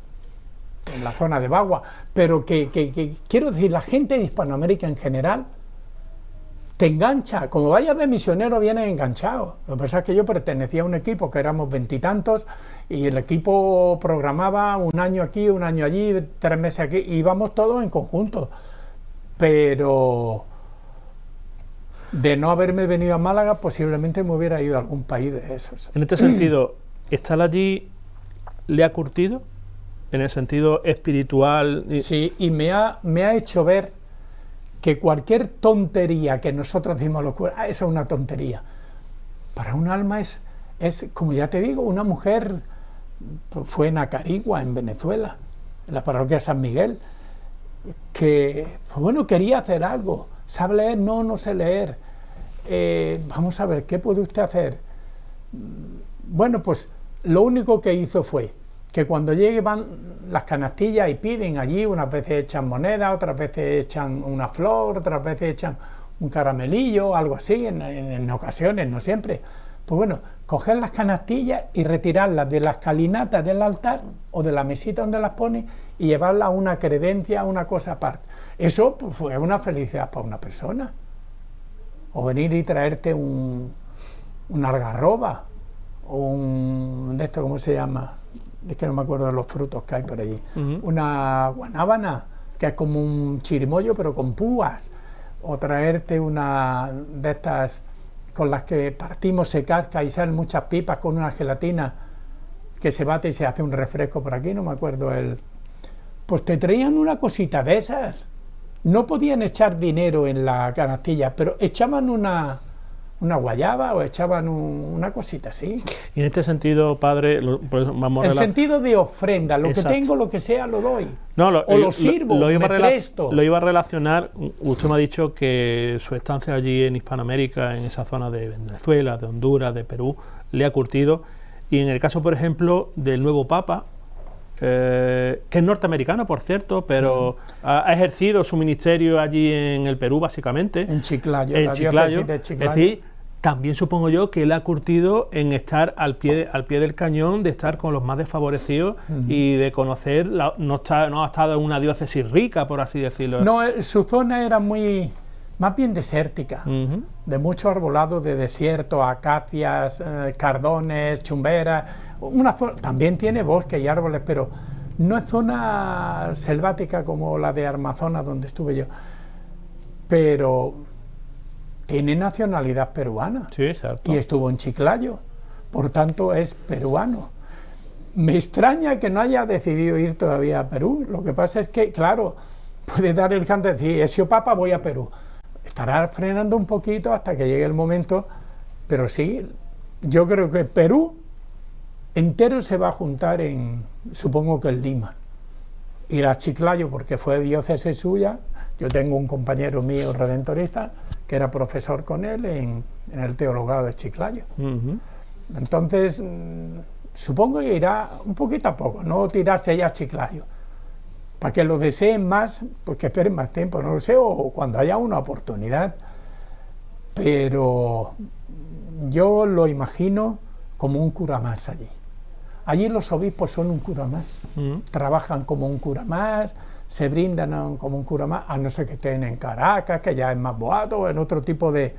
en la zona de Bagua, pero que quiero decir, la gente de Hispanoamérica en general te engancha, como vayas de misionero vienes enganchado. Lo que pasa es que yo pertenecía a un equipo que éramos 20 y tantos y el equipo programaba un año aquí, un año allí, 3 meses aquí, y íbamos todos en conjunto. Pero de no haberme venido a Málaga, posiblemente me hubiera ido a algún país de esos. En este sentido, ¿estar allí le ha curtido? En el sentido espiritual. Sí, y me ha hecho ver que cualquier tontería que nosotros decimos locura, eso es una tontería. Para un alma es, como ya te digo, una mujer, fue en Acarigua, en Venezuela, en la parroquia San Miguel, que, pues bueno, quería hacer algo. ¿Sabe leer? No, no sé leer. Vamos a ver, ¿qué puede usted hacer? Bueno, pues lo único que hizo fue que cuando llegan las canastillas y piden allí, unas veces echan moneda, otras veces echan una flor, otras veces echan un caramelillo, algo así, en ocasiones, no siempre. Pues bueno, coger las canastillas y retirarlas de la escalinata del altar o de la mesita donde las pone y llevarlas a una credencia, a una cosa aparte. Eso pues, fue una felicidad para una persona. O venir y traerte una algarroba o un... de esto, ¿cómo se llama? Es que no me acuerdo de los frutos que hay por allí. Una guanábana, que es como un chirimoyo pero con púas, o traerte una de estas con las que partimos, se casca y salen muchas pipas con una gelatina que se bate y se hace un refresco por aquí, no me acuerdo pues te traían una cosita de esas. No podían echar dinero en la canastilla, pero echaban una guayaba o echaban una cosita así. Y en este sentido, padre, por eso vamos el sentido de ofrenda, lo Exacto. que tengo, lo que sea, lo doy. No, lo sirvo, me presto. Lo iba a relacionar, usted me ha dicho que su estancia allí en Hispanoamérica, en esa zona de Venezuela, de Honduras, de Perú, le ha curtido. Y en el caso, por ejemplo, del nuevo Papa, que es norteamericano, por cierto, pero ha ejercido su ministerio allí en el Perú, básicamente. En Chiclayo. En Chiclayo. Es decir, también supongo yo que él ha curtido en estar al pie del cañón, de estar con los más desfavorecidos y de conocer, no ha estado en una diócesis rica, por así decirlo. No, su zona era más bien desértica, de mucho arbolado de desierto, acacias, cardones, chumberas. También tiene bosque y árboles, pero no es zona selvática como la de Amazonas, donde estuve yo. Pero tiene nacionalidad peruana. Sí, exacto. Y estuvo en Chiclayo, por tanto es peruano. Me extraña que no haya decidido ir todavía a Perú. Lo que pasa es que, claro, puede dar el canto de decir, he sido papa, voy a Perú. Estará frenando un poquito hasta que llegue el momento, pero sí, yo creo que Perú entero se va a juntar supongo que en Lima. Ir a Chiclayo porque fue diócesis suya. Yo tengo un compañero mío redentorista que era profesor con él en el teologado de Chiclayo. Entonces, supongo que irá un poquito a poco, no tirarse ya a Chiclayo. Para que lo deseen más, pues que esperen más tiempo, no lo sé, o cuando haya una oportunidad. Pero yo lo imagino como un cura más allí. Allí los obispos son un cura más, trabajan como un cura más, se brindan como un cura más, a no ser que estén en Caracas, que ya es más boato, o en otro tipo de...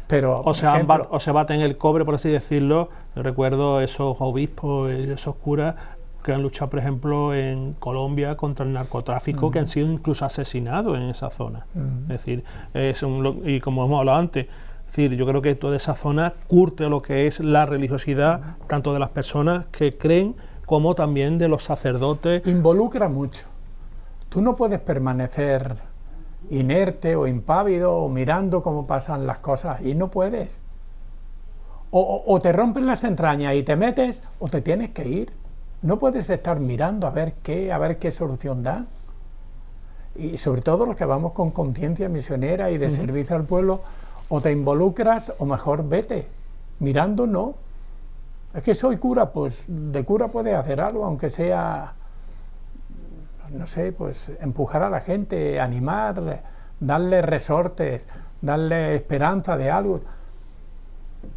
Pero, o se baten el cobre, por así decirlo. Yo recuerdo esos obispos, esos curas que han luchado, por ejemplo, en Colombia contra el narcotráfico, que han sido incluso asesinados en esa zona. Es decir, y como hemos hablado antes, es decir, yo creo que toda esa zona curte lo que es la religiosidad, tanto de las personas que creen como también de los sacerdotes. Involucra mucho. Tú no puedes permanecer inerte o impávido o mirando cómo pasan las cosas, y no puedes. O te rompen las entrañas y te metes, o te tienes que ir. No puedes estar mirando a ver qué solución da. Y sobre todo los que vamos con conciencia misionera y de servicio al pueblo, o te involucras o mejor vete. Mirando no. Es que soy cura, pues de cura puedes hacer algo, aunque sea, no sé, pues empujar a la gente, animar, darle resortes, darle esperanza de algo.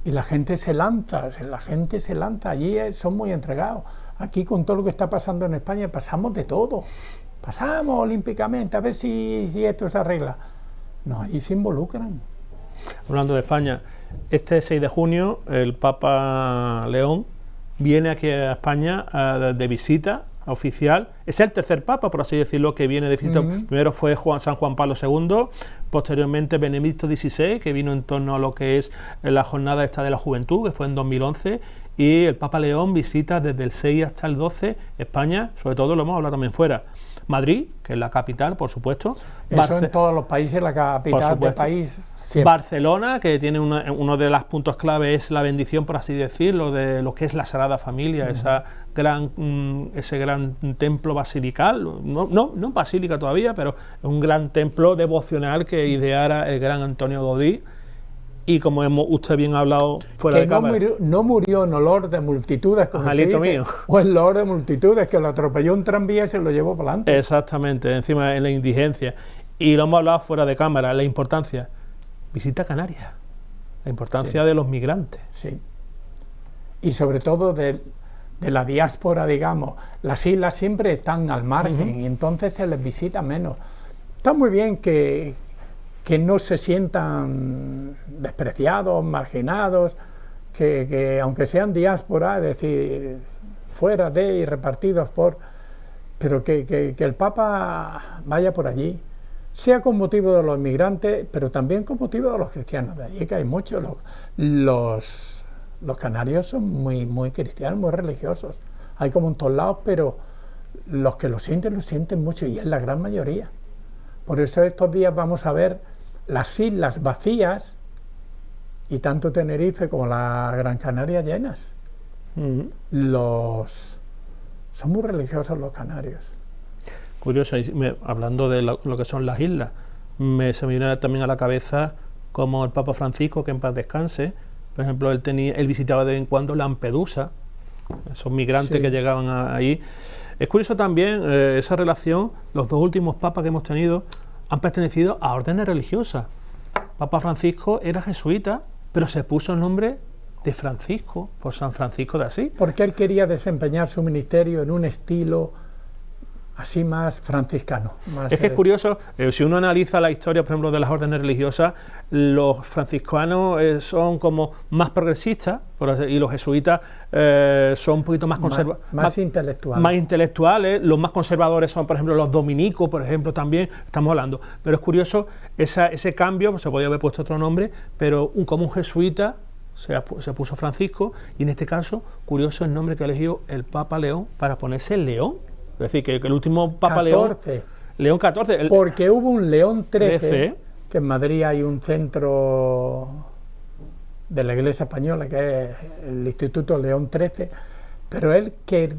Y la gente se lanza, allí son muy entregados. Aquí con todo lo que está pasando en España pasamos de todo, pasamos olímpicamente a ver si esto se arregla. No, allí se involucran. Hablando de España, este 6 de junio el Papa León viene aquí a España de visita oficial. Es el tercer Papa, por así decirlo, que viene de visita. Primero fue San Juan Pablo II, posteriormente Benedicto XVI, que vino en torno a lo que es la jornada esta de la juventud, que fue en 2011, y el Papa León visita desde el 6 hasta el 12 España, sobre todo lo hemos hablado también fuera. Madrid, que es la capital, por supuesto. Eso en todos los países, la capital del país. Siempre. Barcelona, que tiene uno de los puntos clave es la bendición, por así decirlo, de lo que es la Sagrada Familia, ese gran templo basilical, no basílica todavía, pero es un gran templo devocional que ideara el gran Antonio Gaudí. Y como usted bien ha hablado fuera de cámara, no murió en olor de multitudes, como se dice, mío. O en olor de multitudes, que lo atropelló un tranvía y se lo llevó para adelante. Exactamente, encima en la indigencia. Y lo hemos hablado fuera de cámara, la importancia. Visita Canarias, la importancia de los migrantes. Sí. Y sobre todo de la diáspora, digamos. Las islas siempre están al margen y entonces se les visita menos. Está muy bien que no se sientan despreciados, marginados, que aunque sean diáspora, es decir, fuera de y repartidos pero que el Papa vaya por allí, sea con motivo de los inmigrantes, pero también con motivo de los cristianos de allí, que hay muchos. Los canarios son muy cristianos, muy religiosos. Hay como en todos lados, pero los que lo sienten mucho, y es la gran mayoría. Por eso estos días vamos a ver las islas vacías y tanto Tenerife como la Gran Canaria llenas. Son muy religiosos los canarios. Curioso, hablando de lo que son las islas, se me viene también a la cabeza como el Papa Francisco, que en paz descanse, por ejemplo, él visitaba de vez en cuando Lampedusa, esos migrantes que llegaban ahí. Es curioso también esa relación. Los dos últimos papas que hemos tenido han pertenecido a órdenes religiosas. Papa Francisco era jesuita, pero se puso el nombre de Francisco, por San Francisco de Asís. Porque él quería desempeñar su ministerio en un estilo así más franciscano. Es que es curioso, si uno analiza la historia, por ejemplo, de las órdenes religiosas, los franciscanos son como más progresistas, y los jesuitas son un poquito más conservadores. Más intelectuales. Más intelectuales. Los más conservadores son, por ejemplo, los dominicos, por ejemplo, también estamos hablando. Pero es curioso ese cambio, se podría haber puesto otro nombre, pero como un jesuita se puso Francisco, y en este caso, curioso el nombre que ha elegido el Papa León para ponerse León. Es decir, que el último Papa León XIV. Porque hubo un León XIII, que en Madrid hay un centro de la Iglesia Española, que es el Instituto León XIII, pero él que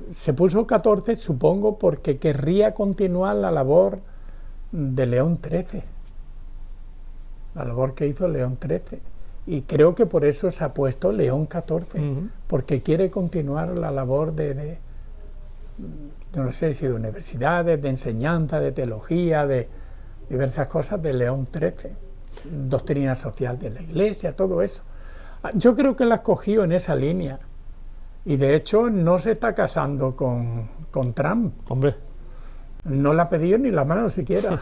se puso 14, supongo, porque querría continuar la labor de León XIII, la labor que hizo León XIII. Y creo que por eso se ha puesto León XIV, porque quiere continuar la labor de no sé si de universidades, de enseñanza, de teología, de diversas cosas de León XIII, doctrina social de la Iglesia, todo eso. Yo creo que la escogió en esa línea, Y de hecho no se está casando con Trump. Hombre. No le ha pedido ni la mano siquiera.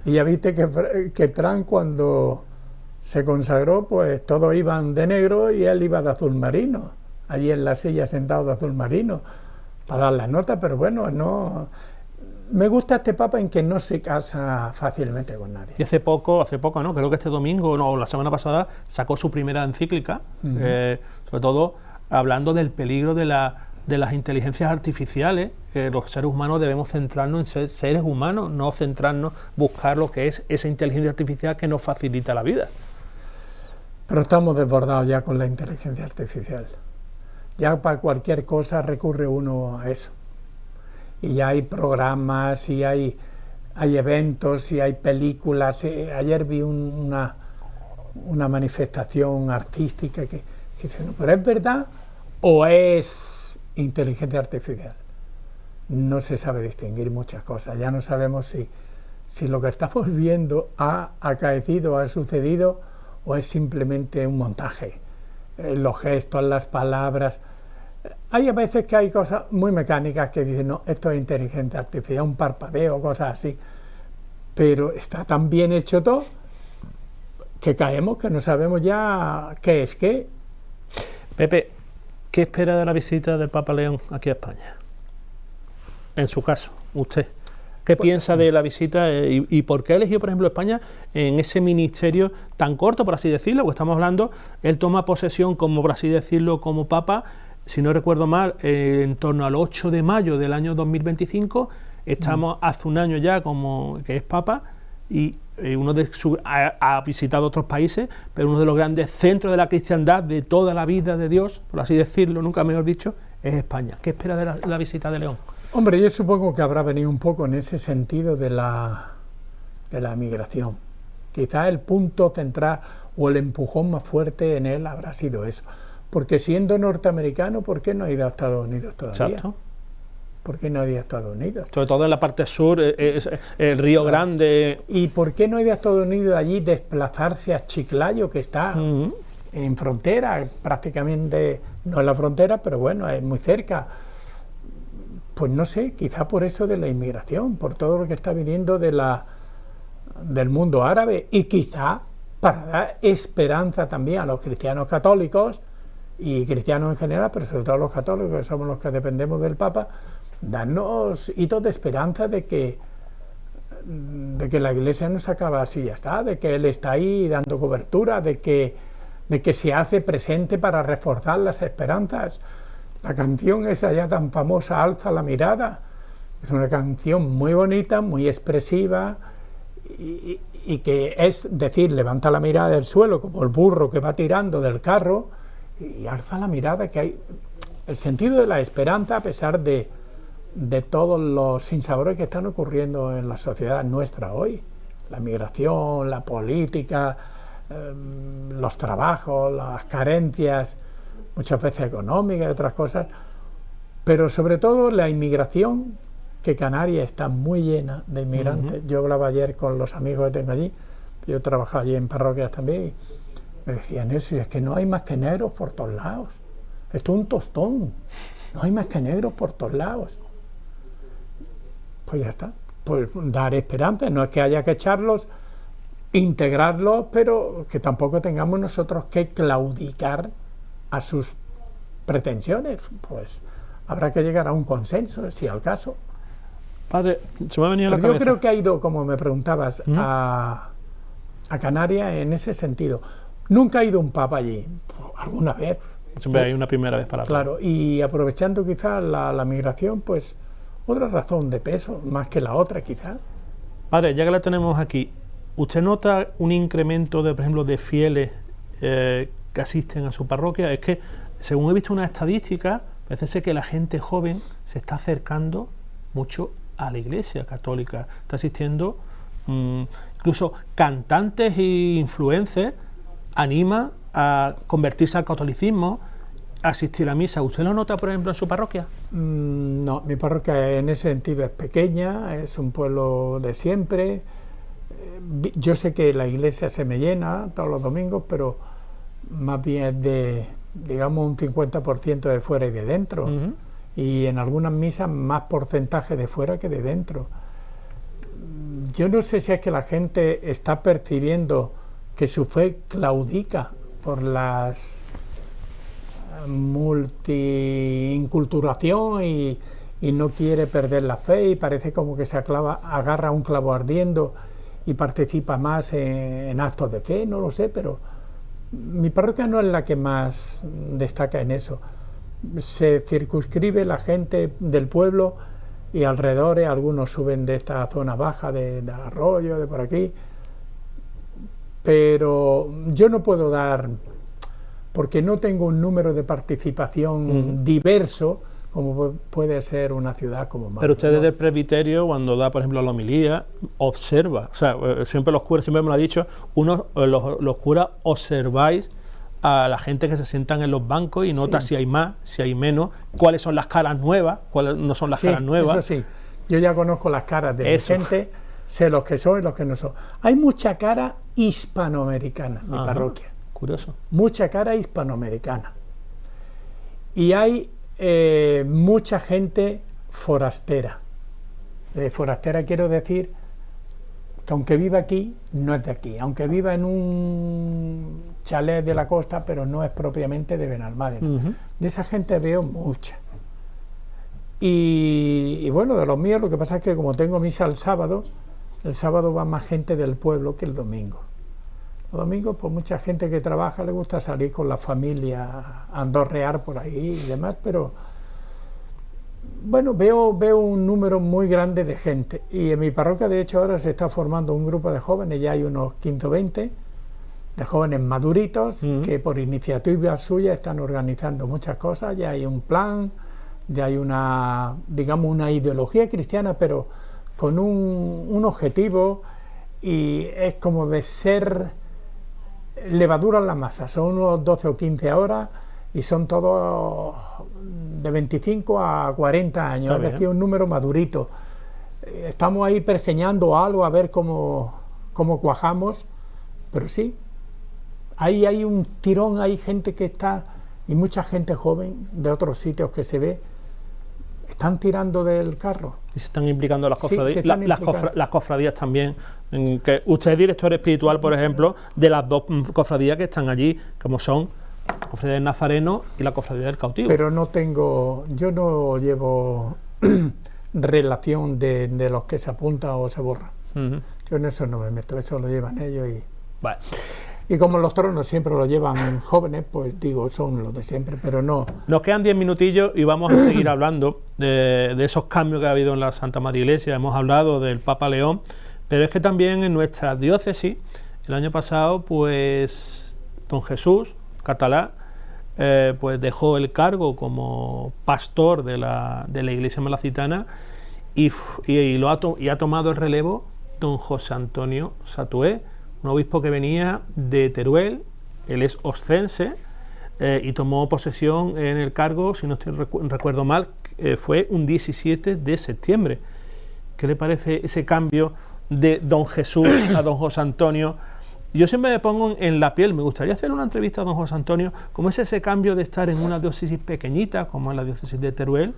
Y ya viste que Trump cuando se consagró, pues todos iban de negro y él iba de azul marino, allí en la silla sentado de azul marino, para dar la nota, pero bueno, no... Me gusta este Papa en que no se casa fácilmente con nadie. Y hace poco, ¿no? Creo que este domingo, no, la semana pasada, sacó su primera encíclica, sobre todo hablando del peligro de las inteligencias artificiales. Los seres humanos debemos centrarnos en ser seres humanos, no centrarnos, buscar lo que es esa inteligencia artificial que nos facilita la vida. Pero estamos desbordados ya con la inteligencia artificial. Ya para cualquier cosa recurre uno a eso. Y ya hay programas, y hay eventos, y hay películas. Ayer vi una manifestación artística que dice, no, pero ¿es verdad o es inteligencia artificial? No se sabe distinguir muchas cosas. Ya no sabemos si lo que estamos viendo ha acaecido, ha sucedido, o es simplemente un montaje. Los gestos, las palabras. Hay a veces que hay cosas muy mecánicas que dicen, no, esto es inteligencia artificial, un parpadeo, cosas así. Pero está tan bien hecho todo que caemos que no sabemos ya qué es qué. Pepe, ¿qué espera de la visita del Papa León aquí a España? En su caso, usted. ¿Qué piensa de la visita y por qué eligió, por ejemplo, España en ese ministerio tan corto, por así decirlo? Porque estamos hablando, él toma posesión, como por así decirlo, como Papa, si no recuerdo mal, en torno al 8 de mayo del año 2025, estamos hace un año ya como que es Papa, y ha visitado otros países, pero uno de los grandes centros de la cristiandad de toda la vida de Dios, por así decirlo, nunca mejor dicho, es España. ¿Qué espera de la visita de León? Hombre, yo supongo que habrá venido un poco en ese sentido de la migración. Quizá el punto central o el empujón más fuerte en él habrá sido eso. Porque siendo norteamericano, ¿por qué no ha ido a Estados Unidos todavía? Exacto. ¿Por qué no ha ido a Estados Unidos? Sobre todo en la parte sur, el Río Grande. ¿Y por qué no ha ido a Estados Unidos allí desplazarse a Chiclayo, que está en frontera, prácticamente, no en la frontera, pero bueno, es muy cerca? Pues no sé, quizá por eso de la inmigración, por todo lo que está viniendo del mundo árabe, y quizá para dar esperanza también a los cristianos católicos y cristianos en general, pero sobre todo a los católicos, que somos los que dependemos del Papa, darnos hitos de esperanza de que la Iglesia no se acaba así, ya está, de que Él está ahí dando cobertura, de que se hace presente para reforzar las esperanzas. La canción esa ya tan famosa, Alza la mirada, es una canción muy bonita, muy expresiva, y que es decir, levanta la mirada del suelo como el burro que va tirando del carro, y alza la mirada, que hay el sentido de la esperanza a pesar de todos los sinsabores que están ocurriendo en la sociedad nuestra hoy. La migración, la política, los trabajos, las carencias, muchas veces económicas y otras cosas, pero sobre todo la inmigración, que Canarias está muy llena de inmigrantes. Yo hablaba ayer con los amigos que tengo allí, yo trabajo allí en parroquias también, y me decían eso, y es que no hay más que negros por todos lados, esto es un tostón, no hay más que negros por todos lados. Pues ya está, pues dar esperanza, no es que haya que echarlos, integrarlos, pero que tampoco tengamos nosotros que claudicar a sus pretensiones. Pues habrá que llegar a un consenso, si al caso. Padre, se me ha venido a la cabeza. Yo creo que ha ido, como me preguntabas, a Canarias en ese sentido. Nunca ha ido un papa allí, alguna vez. Siempre hay una primera vez para claro, y aprovechando quizás la migración, pues otra razón de peso, más que la otra quizás. Padre, ya que la tenemos aquí, ¿usted nota un incremento de, por ejemplo, de fieles que asisten a su parroquia? Es que, según he visto unas estadísticas, parece ser que la gente joven se está acercando mucho a la Iglesia católica, está asistiendo, incluso cantantes e influencers animan a convertirse al catolicismo, a asistir a misa. ¿Usted lo nota, por ejemplo, en su parroquia? No, mi parroquia en ese sentido es pequeña, es un pueblo de siempre. Yo sé que la iglesia se me llena todos los domingos, pero más bien es digamos un 50% de fuera y de dentro, y en algunas misas más porcentaje de fuera que de dentro. Yo no sé si es que la gente está percibiendo que su fe claudica por las multiinculturación y no quiere perder la fe, y parece como que se agarra un clavo ardiendo y participa más en actos de fe, no lo sé, pero mi parroquia no es la que más destaca en eso. Se circunscribe la gente del pueblo y alrededores, algunos suben de esta zona baja de Arroyo, de por aquí, pero yo no puedo dar, porque no tengo un número de participación diverso como puede ser una ciudad como Málaga. Pero usted desde el presbiterio, cuando da, por ejemplo, la homilía, observa, o sea, siempre los curas, siempre me lo ha dicho, los curas observáis a la gente que se sientan en los bancos y nota si hay más, si hay menos, cuáles son las caras nuevas, cuáles no son las caras nuevas. Eso sí, yo ya conozco las caras de mi gente, sé los que son y los que no son. Hay mucha cara hispanoamericana en mi parroquia. Curioso. Mucha cara hispanoamericana. Y hay mucha gente forastera. Forastera quiero decir que aunque viva aquí, no es de aquí. Aunque viva en un chalet de la costa, pero no es propiamente de Benalmádena. De esa gente veo mucha. Y bueno, de los míos, lo que pasa es que como tengo misa el sábado va más gente del pueblo que el domingo. Los domingos, pues mucha gente que trabaja le gusta salir con la familia, andorrear por ahí y demás, pero bueno, veo un número muy grande de gente. Y en mi parroquia, de hecho, ahora se está formando un grupo de jóvenes, ya hay unos 15 o 20, de jóvenes maduritos, que por iniciativa suya están organizando muchas cosas, ya hay un plan, ya hay una, digamos, una ideología cristiana, pero con un objetivo, y es como de ser levadura en la masa. Son unos 12 o 15 ahora y son todos de 25 a 40 años, es decir, un número madurito. Estamos ahí pergeñando algo a ver cómo cuajamos, pero sí, ahí hay un tirón, hay gente que está, y mucha gente joven de otros sitios que se ve, están tirando del carro. Y se están implicando las cofradías, las cofradías también. Que usted es director espiritual, por ejemplo, de las dos cofradías que están allí, como son la cofradía del Nazareno y la cofradía del Cautivo. Pero yo no llevo relación de los que se apuntan o se borran. Yo en eso no me meto, eso lo llevan ellos y... Vale. Y como los tronos siempre lo llevan jóvenes, pues digo, son los de siempre, pero no... Nos quedan 10 minutillos y vamos a seguir hablando de esos cambios que ha habido en la Santa María Iglesia. Hemos hablado del Papa León, pero es que también en nuestra diócesis, el año pasado, pues don Jesús Catalá, pues dejó el cargo como pastor de la Iglesia malacitana y ha tomado el relevo don José Antonio Satué, un obispo que venía de Teruel. Él es oscense y tomó posesión en el cargo, si no recuerdo mal, fue un 17 de septiembre. ¿Qué le parece ese cambio de don Jesús a don José Antonio? Yo siempre me pongo en la piel, me gustaría hacer una entrevista a don José Antonio, cómo es ese cambio de estar en una diócesis pequeñita, como es la diócesis de Teruel,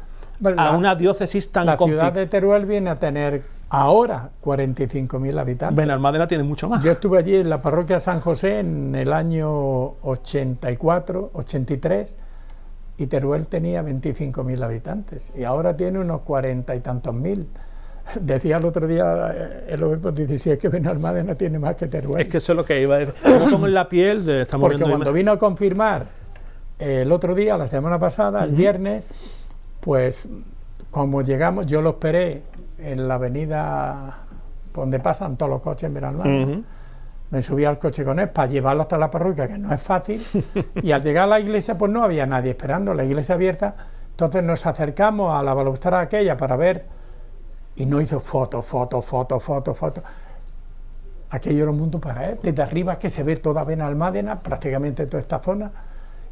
a una diócesis tan complicada. La ciudad de Teruel viene a tener ahora 45.000 habitantes. Benalmádena tiene mucho más. Yo estuve allí en la parroquia San José en el año 84, 83, y Teruel tenía 25.000 habitantes, y ahora tiene unos 40 y tantos mil. Decía el otro día el obispo, dice, si es que Benalmádena tiene más que Teruel. Es que eso es lo que iba a decir. Me pongo en la piel de... Porque cuando vino a confirmar el otro día, la semana pasada, el viernes, pues como llegamos, yo lo esperé en la avenida donde pasan todos los coches en Benalmádena. Me subí al coche con él para llevarlo hasta la parroquia, que no es fácil, y al llegar a la iglesia pues no había nadie esperando, la iglesia abierta. Entonces nos acercamos a la balaustrada aquella para ver, y no hizo foto. Aquello era un mundo para él. Desde arriba es que se ve toda Benalmádena, prácticamente toda esta zona.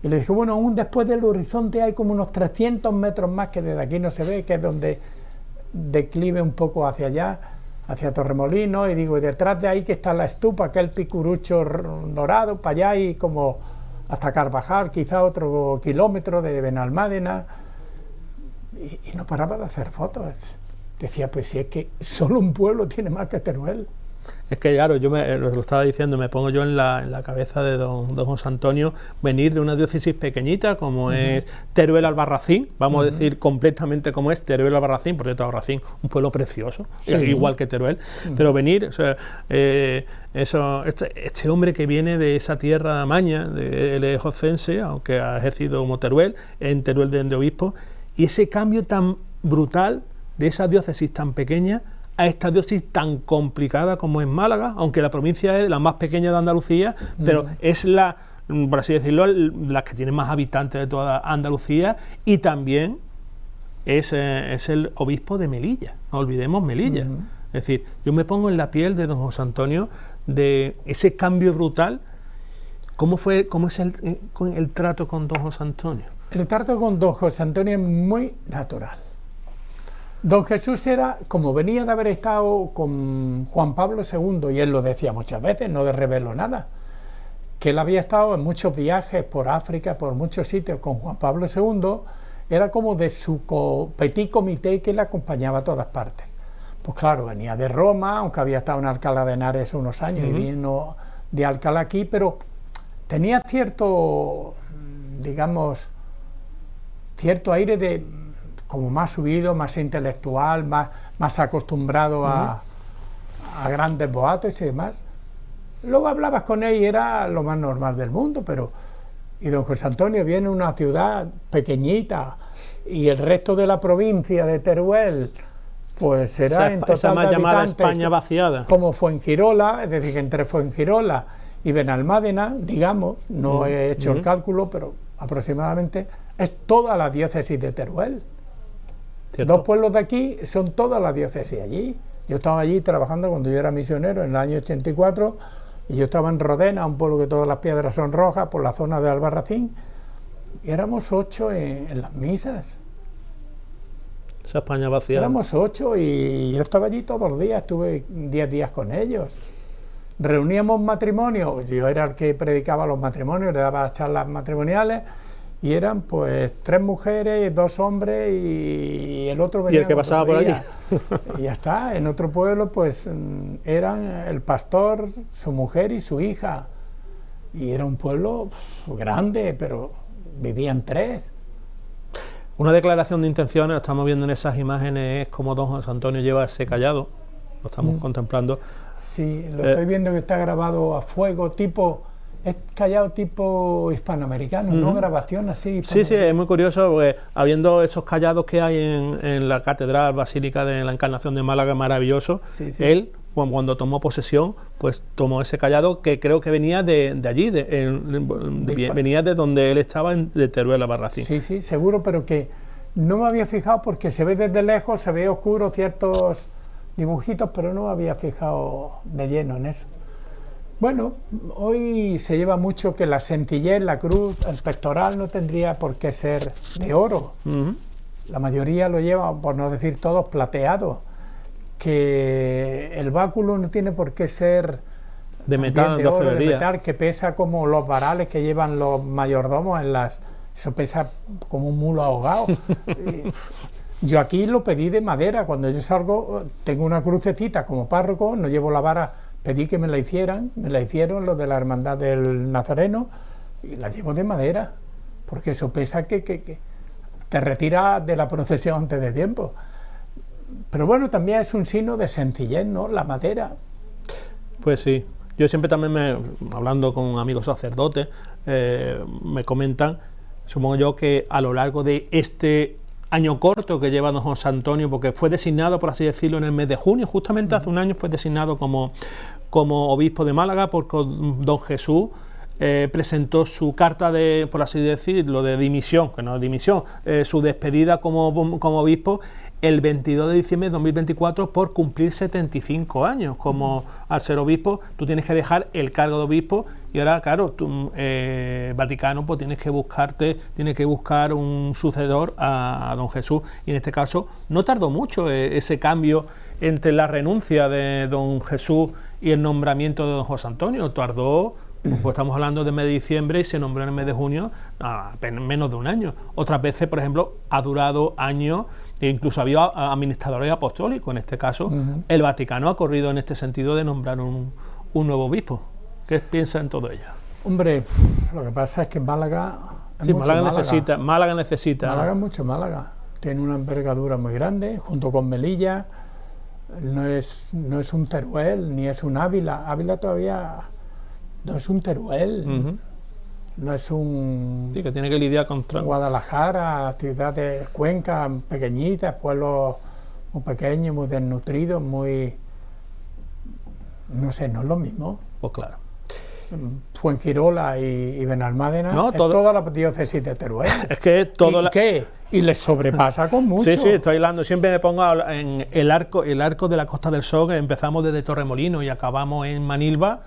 Y le dije, bueno, aún después del horizonte hay como unos 300 metros más que desde aquí no se ve, que es donde declive un poco hacia allá, hacia Torremolinos, y digo, y detrás de ahí que está la estupa, que es el picurucho dorado, para allá hay como hasta Carvajal, quizá otro kilómetro de Benalmádena, y no paraba de hacer fotos. Decía, pues si es que solo un pueblo tiene más que Teruel. Es que claro, lo estaba diciendo, me pongo yo en la cabeza de don José Antonio, venir de una diócesis pequeñita como es Teruel Albarracín, vamos a decir completamente como es Teruel Albarracín, por cierto, Albarracín, un pueblo precioso, igual que Teruel, pero venir, o sea, este hombre que viene de esa tierra maña, él es jocense, aunque ha ejercido como Teruel, en Teruel de obispo, y ese cambio tan brutal de esa diócesis tan pequeña a esta diócesis tan complicada como es Málaga, aunque la provincia es la más pequeña de Andalucía, pero es la, por así decirlo, la que tiene más habitantes de toda Andalucía, y también es el obispo de Melilla, no olvidemos Melilla. Es decir, yo me pongo en la piel de don José Antonio, de ese cambio brutal. ¿Cómo es el trato con don José Antonio? El trato con don José Antonio es muy natural. Don Jesús era, como venía de haber estado con Juan Pablo II, y él lo decía muchas veces, no reveló nada, que él había estado en muchos viajes por África, por muchos sitios con Juan Pablo II, era como de su petit comité que le acompañaba a todas partes. Pues claro, venía de Roma, aunque había estado en Alcalá de Henares unos años y vino de Alcalá aquí, pero tenía cierto, digamos, cierto aire de como más subido, más intelectual, más acostumbrado a grandes boatos y demás. Luego hablabas con él y era lo más normal del mundo, pero... Y don José Antonio viene de una ciudad pequeñita y el resto de la provincia de Teruel, pues era en total esa más llamada España vaciada. Como Fuengirola, es decir, que entre Fuengirola y Benalmádena, digamos, no he hecho el cálculo, pero aproximadamente es toda la diócesis de Teruel. ¿Cierto? 2 pueblos de aquí son toda la diócesis allí. Yo estaba allí trabajando cuando yo era misionero en el año 84, y yo estaba en Rodena, un pueblo que todas las piedras son rojas, por la zona de Albarracín, y éramos 8 en las misas. Esa España vacía. Éramos 8 y yo estaba allí todos los días, estuve 10 días con ellos. Reuníamos matrimonios, yo era el que predicaba los matrimonios, le daba charlas matrimoniales, y eran pues 3 mujeres, 2 hombres y el otro venía. ¿Y el que pasaba por allí? Y ya está. En otro pueblo pues eran el pastor, su mujer y su hija. Y era un pueblo grande, pero vivían 3. Una declaración de intenciones, lo estamos viendo en esas imágenes, es como don José Antonio lleva ese callado, lo estamos contemplando. Sí, lo estoy viendo que está grabado a fuego, tipo... Es callado tipo hispanoamericano, no grabación así. Sí, es muy curioso porque habiendo esos callados que hay en la Catedral Basílica de la Encarnación de Málaga, maravilloso, él, cuando tomó posesión, pues tomó ese callado que creo que venía de allí, venía de donde él estaba, de Teruel Albarracín. Sí, seguro, pero que no me había fijado porque se ve desde lejos, se ve oscuro ciertos dibujitos, pero no me había fijado de lleno en eso. Bueno, hoy se lleva mucho que la sencillez, la cruz, el pectoral no tendría por qué ser de oro. La mayoría lo lleva, por no decir todos, plateado. Que el báculo no tiene por qué ser de metal, de oro, de metal, que pesa como los varales que llevan los mayordomos en las... Eso pesa como un mulo ahogado. Yo aquí lo pedí de madera. Cuando yo salgo, tengo una crucecita como párroco, no llevo la vara. Pedí que me la hicieron los de la Hermandad del Nazareno, y la llevo de madera, porque eso pesa que te retira de la procesión antes de tiempo. Pero bueno, también es un signo de sencillez, ¿no? La madera. Pues sí, yo siempre también, hablando con amigos sacerdotes, me comentan, supongo yo, que a lo largo de este año corto que lleva don José Antonio, porque fue designado, por así decirlo, en el mes de junio, justamente hace un año fue designado como obispo de Málaga, porque don Jesús presentó su carta de, por así decirlo, de dimisión, que no es dimisión, su despedida como obispo el 22 de diciembre de 2024 por cumplir 75 años. Como al ser obispo, tú tienes que dejar el cargo de obispo y ahora, claro, tú, Vaticano, pues tienes que buscar un sucedor a don Jesús, y en este caso no tardó mucho ese cambio entre la renuncia de don Jesús y el nombramiento de don José Antonio. Tardó Pues estamos hablando de mes de diciembre y se nombró en el mes de junio apenas menos de un año. Otras veces, por ejemplo, ha durado años e incluso había administradores apostólicos. En este caso, el Vaticano ha corrido en este sentido de nombrar un nuevo obispo. ¿Qué piensa en todo ello? Hombre, lo que pasa es que Málaga... Sí, Málaga necesita. Málaga es mucho Málaga. Tiene una envergadura muy grande, junto con Melilla. No es un Teruel, ni es un Ávila. Ávila todavía no es un Teruel. No es un... Sí, que tiene que lidiar con... Guadalajara, ciudades, Cuenca, pequeñitas, pueblos muy pequeños, muy desnutridos, muy... No sé, no es lo mismo. Pues claro. Fuengirola y Benalmádena es toda la diócesis de Teruel. Es que todo ¿Qué? Y les sobrepasa con mucho. Sí, estoy hablando, siempre me pongo en el arco de la Costa del Sol, que empezamos desde Torremolinos y acabamos en Manilva.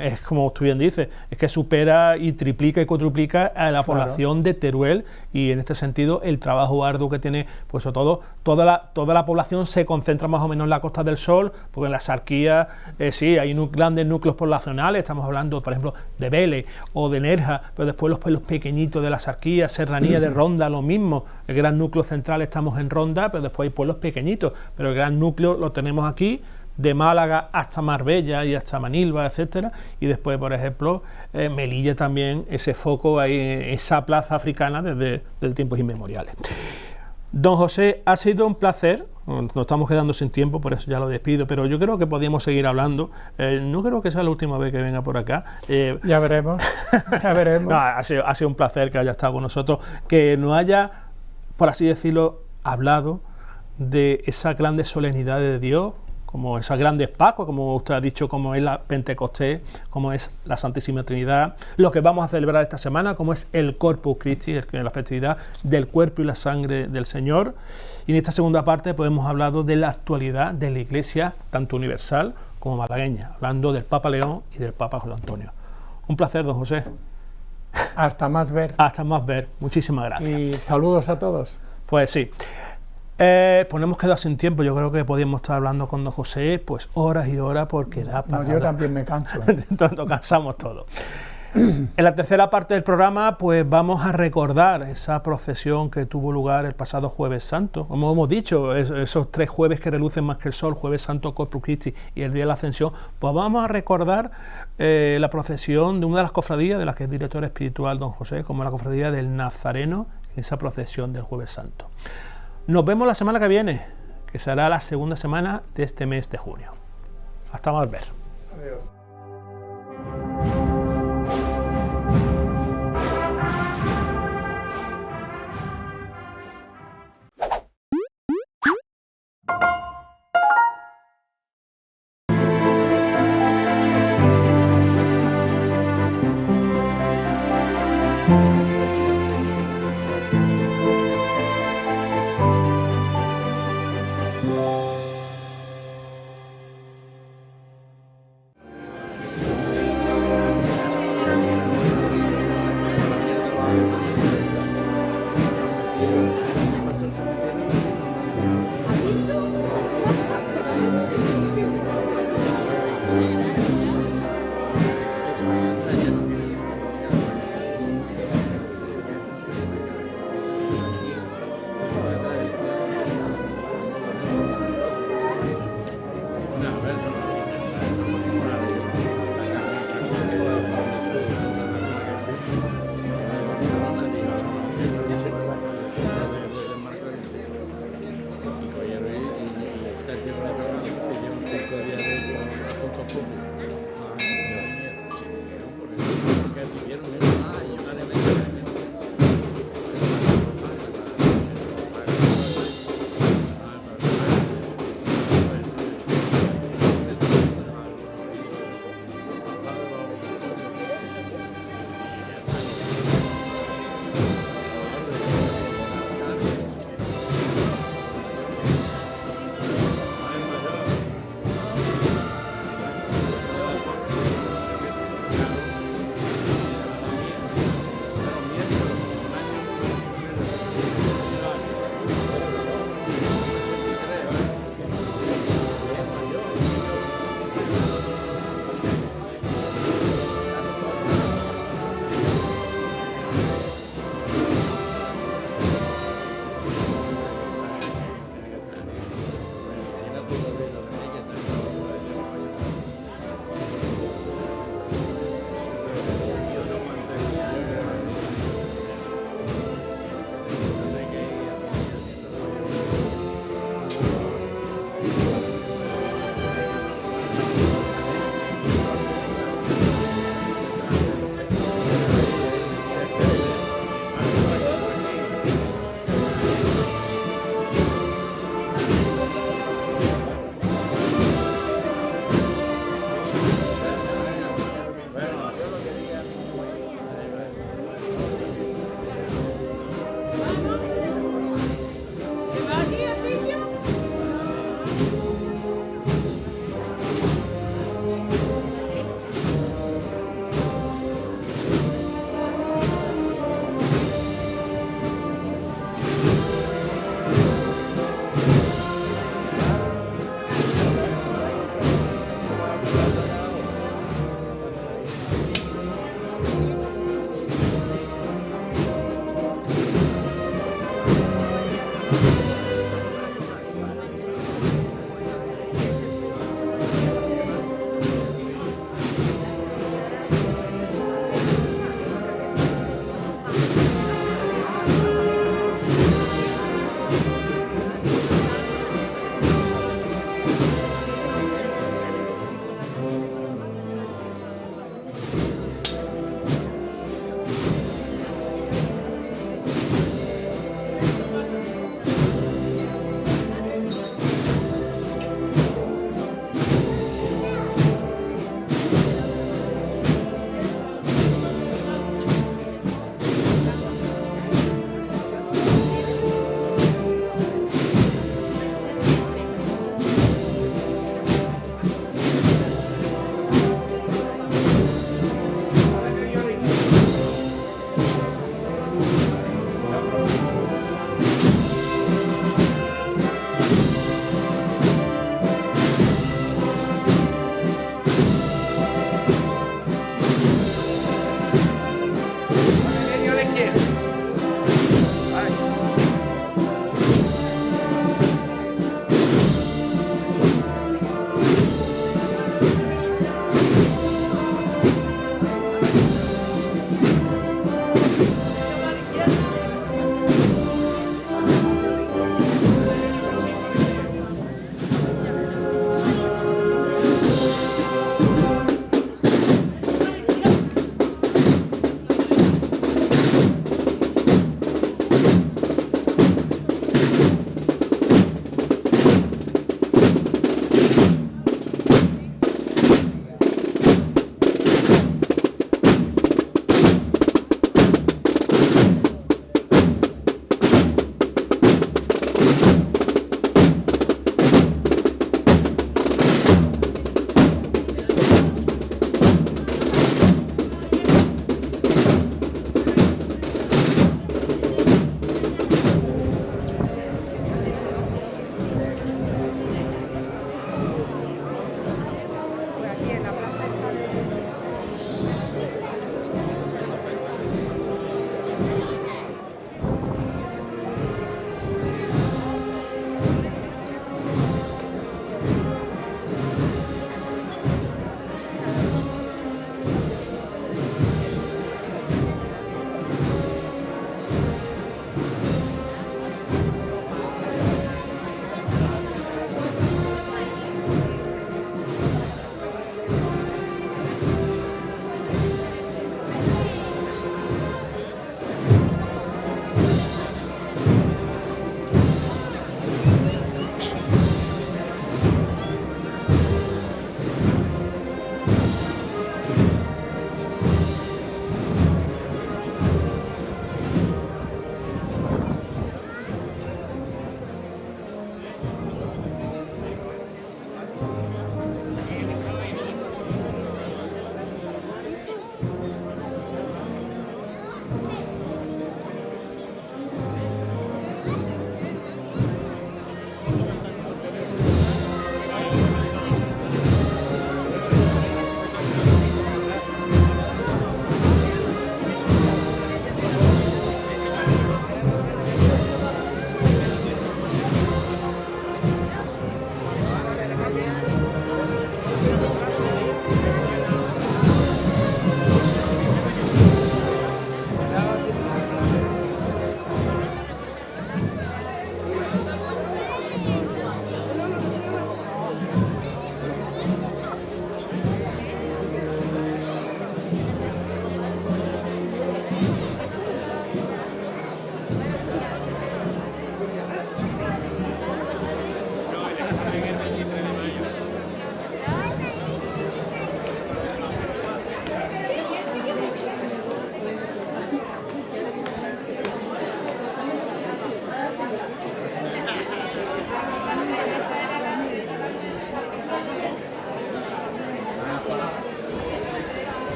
Es como tú bien dices, es que supera y triplica y cuatruplica a la población de Teruel, y en este sentido el trabajo arduo que tiene, pues sobre todo toda la población se concentra más o menos en la Costa del Sol, porque en la Sarquía sí, hay grandes núcleos poblacionales, estamos hablando por ejemplo de Vélez o de Nerja, pero después los pueblos pequeñitos de la Sarquía, Serranía de Ronda, lo mismo, el gran núcleo central estamos en Ronda, pero después hay pueblos pequeñitos, pero el gran núcleo lo tenemos aquí, de Málaga hasta Marbella y hasta Manilva, etcétera, y después, por ejemplo, Melilla también, ese foco ahí, esa plaza africana desde tiempos inmemoriales. Don José, ha sido un placer, nos estamos quedando sin tiempo, por eso ya lo despido, pero yo creo que podríamos seguir hablando, no creo que sea la última vez que venga por acá. Ya veremos, ya veremos. No, ha sido un placer que haya estado con nosotros, que nos haya, por así decirlo, hablado de esa grande solemnidad de Dios, como esas grandes Pascuas, como usted ha dicho, como es la Pentecostés, como es la Santísima Trinidad, lo que vamos a celebrar esta semana, como es el Corpus Christi, la festividad del cuerpo y la sangre del Señor. Y en esta segunda parte pues hemos hablado de la actualidad de la Iglesia, tanto universal como malagueña, hablando del Papa León y del Papa José Antonio. Un placer, don José. Hasta más ver. Hasta más ver. Muchísimas gracias. Y saludos a todos. Pues sí. Pues nos hemos quedado sin tiempo. Yo creo que podíamos estar hablando con don José pues horas y horas, porque da para... No, yo también me canso. Nos cansamos todos. En la tercera parte del programa pues vamos a recordar esa procesión que tuvo lugar el pasado Jueves Santo. Como hemos dicho, esos 3 jueves que relucen más que el sol, Jueves Santo, Corpus Christi y el Día de la Ascensión, pues vamos a recordar la procesión de una de las cofradías de las que es director espiritual don José, como la cofradía del Nazareno, esa procesión del Jueves Santo. Nos vemos la semana que viene, que será la segunda semana de este mes de junio. Hasta más ver. Adiós.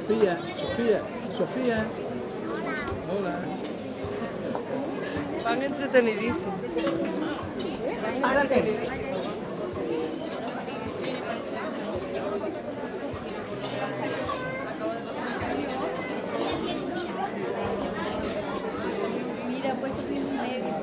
Sofía, Sofía, Sofía. Hola. Van entretenidísimos. Párate. Mira, pues tiene un medio.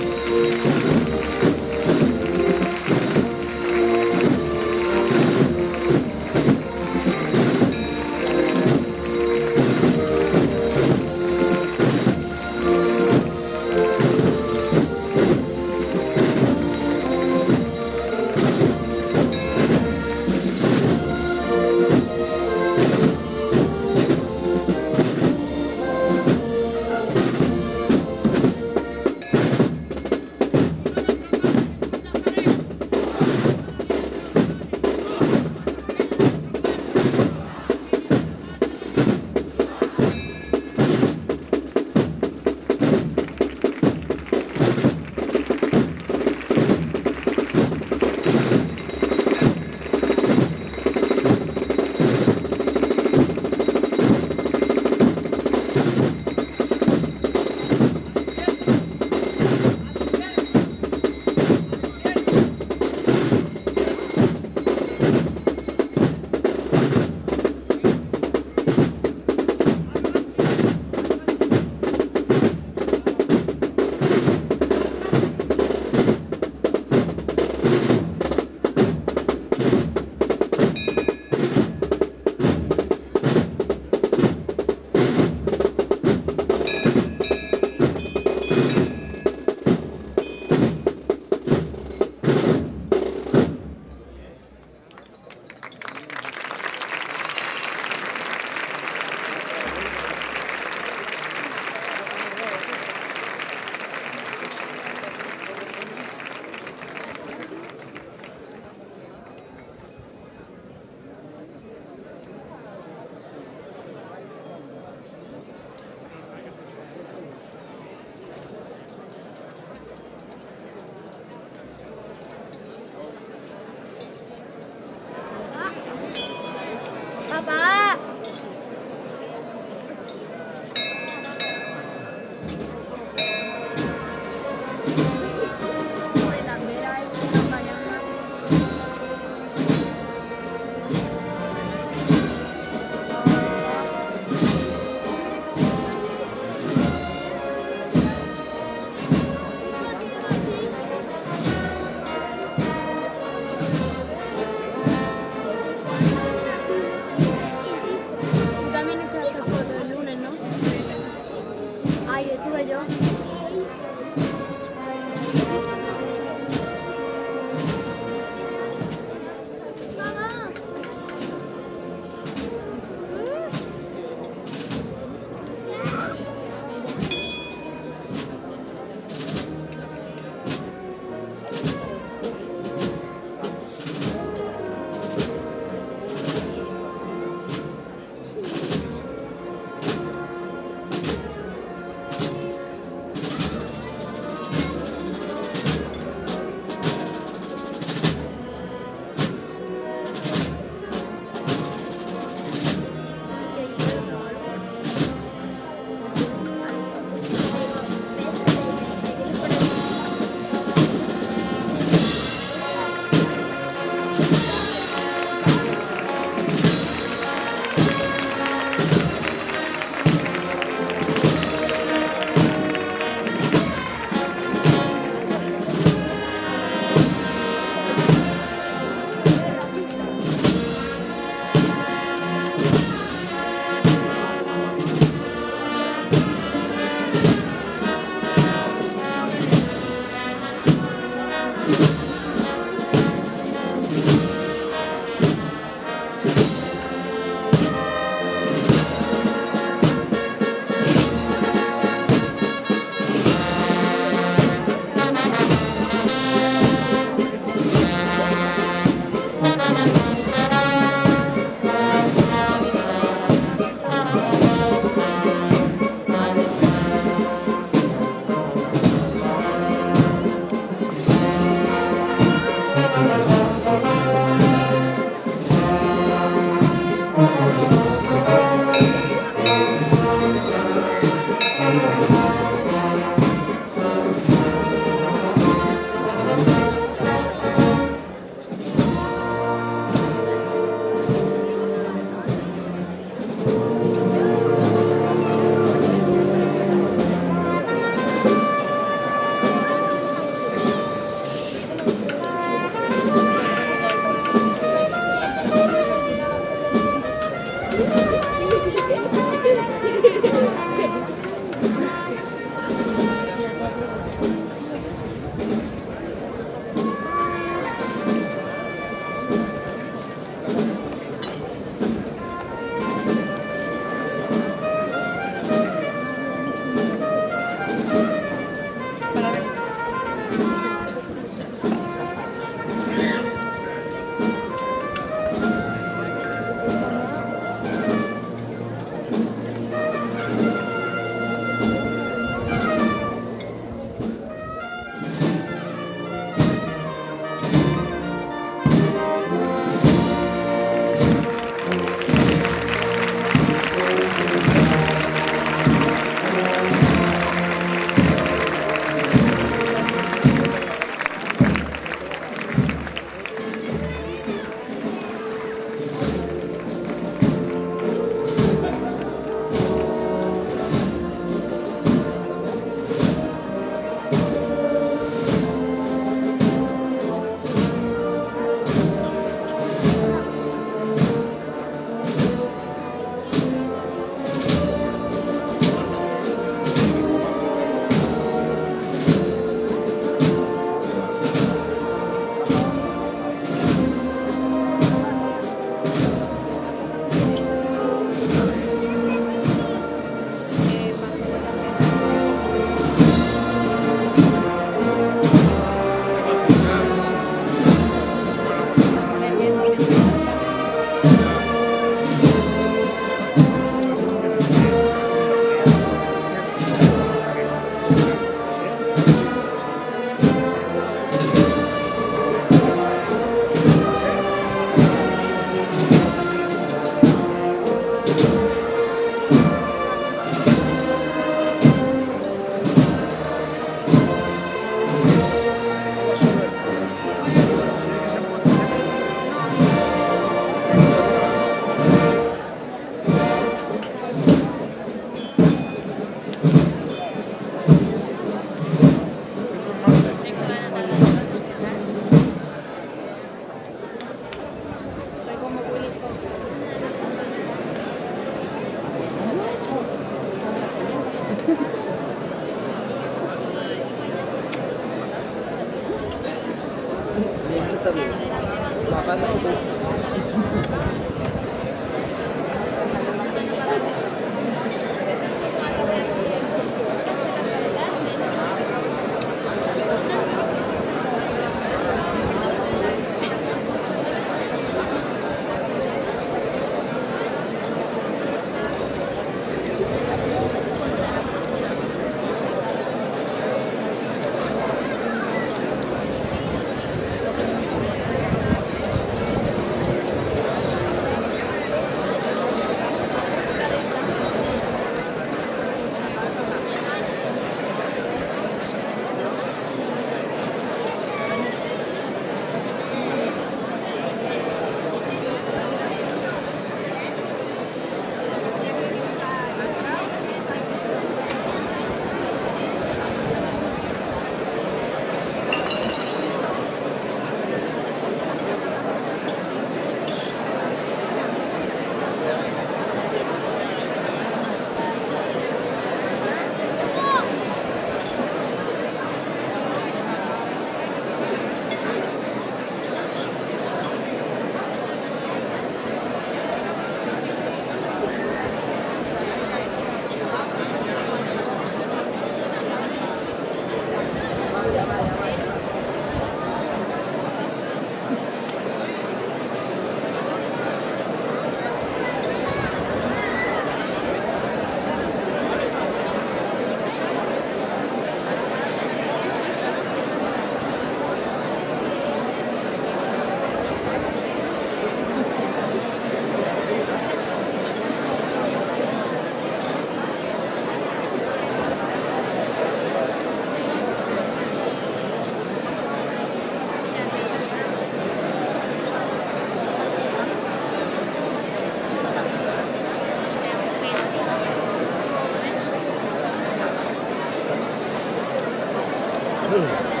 Salud.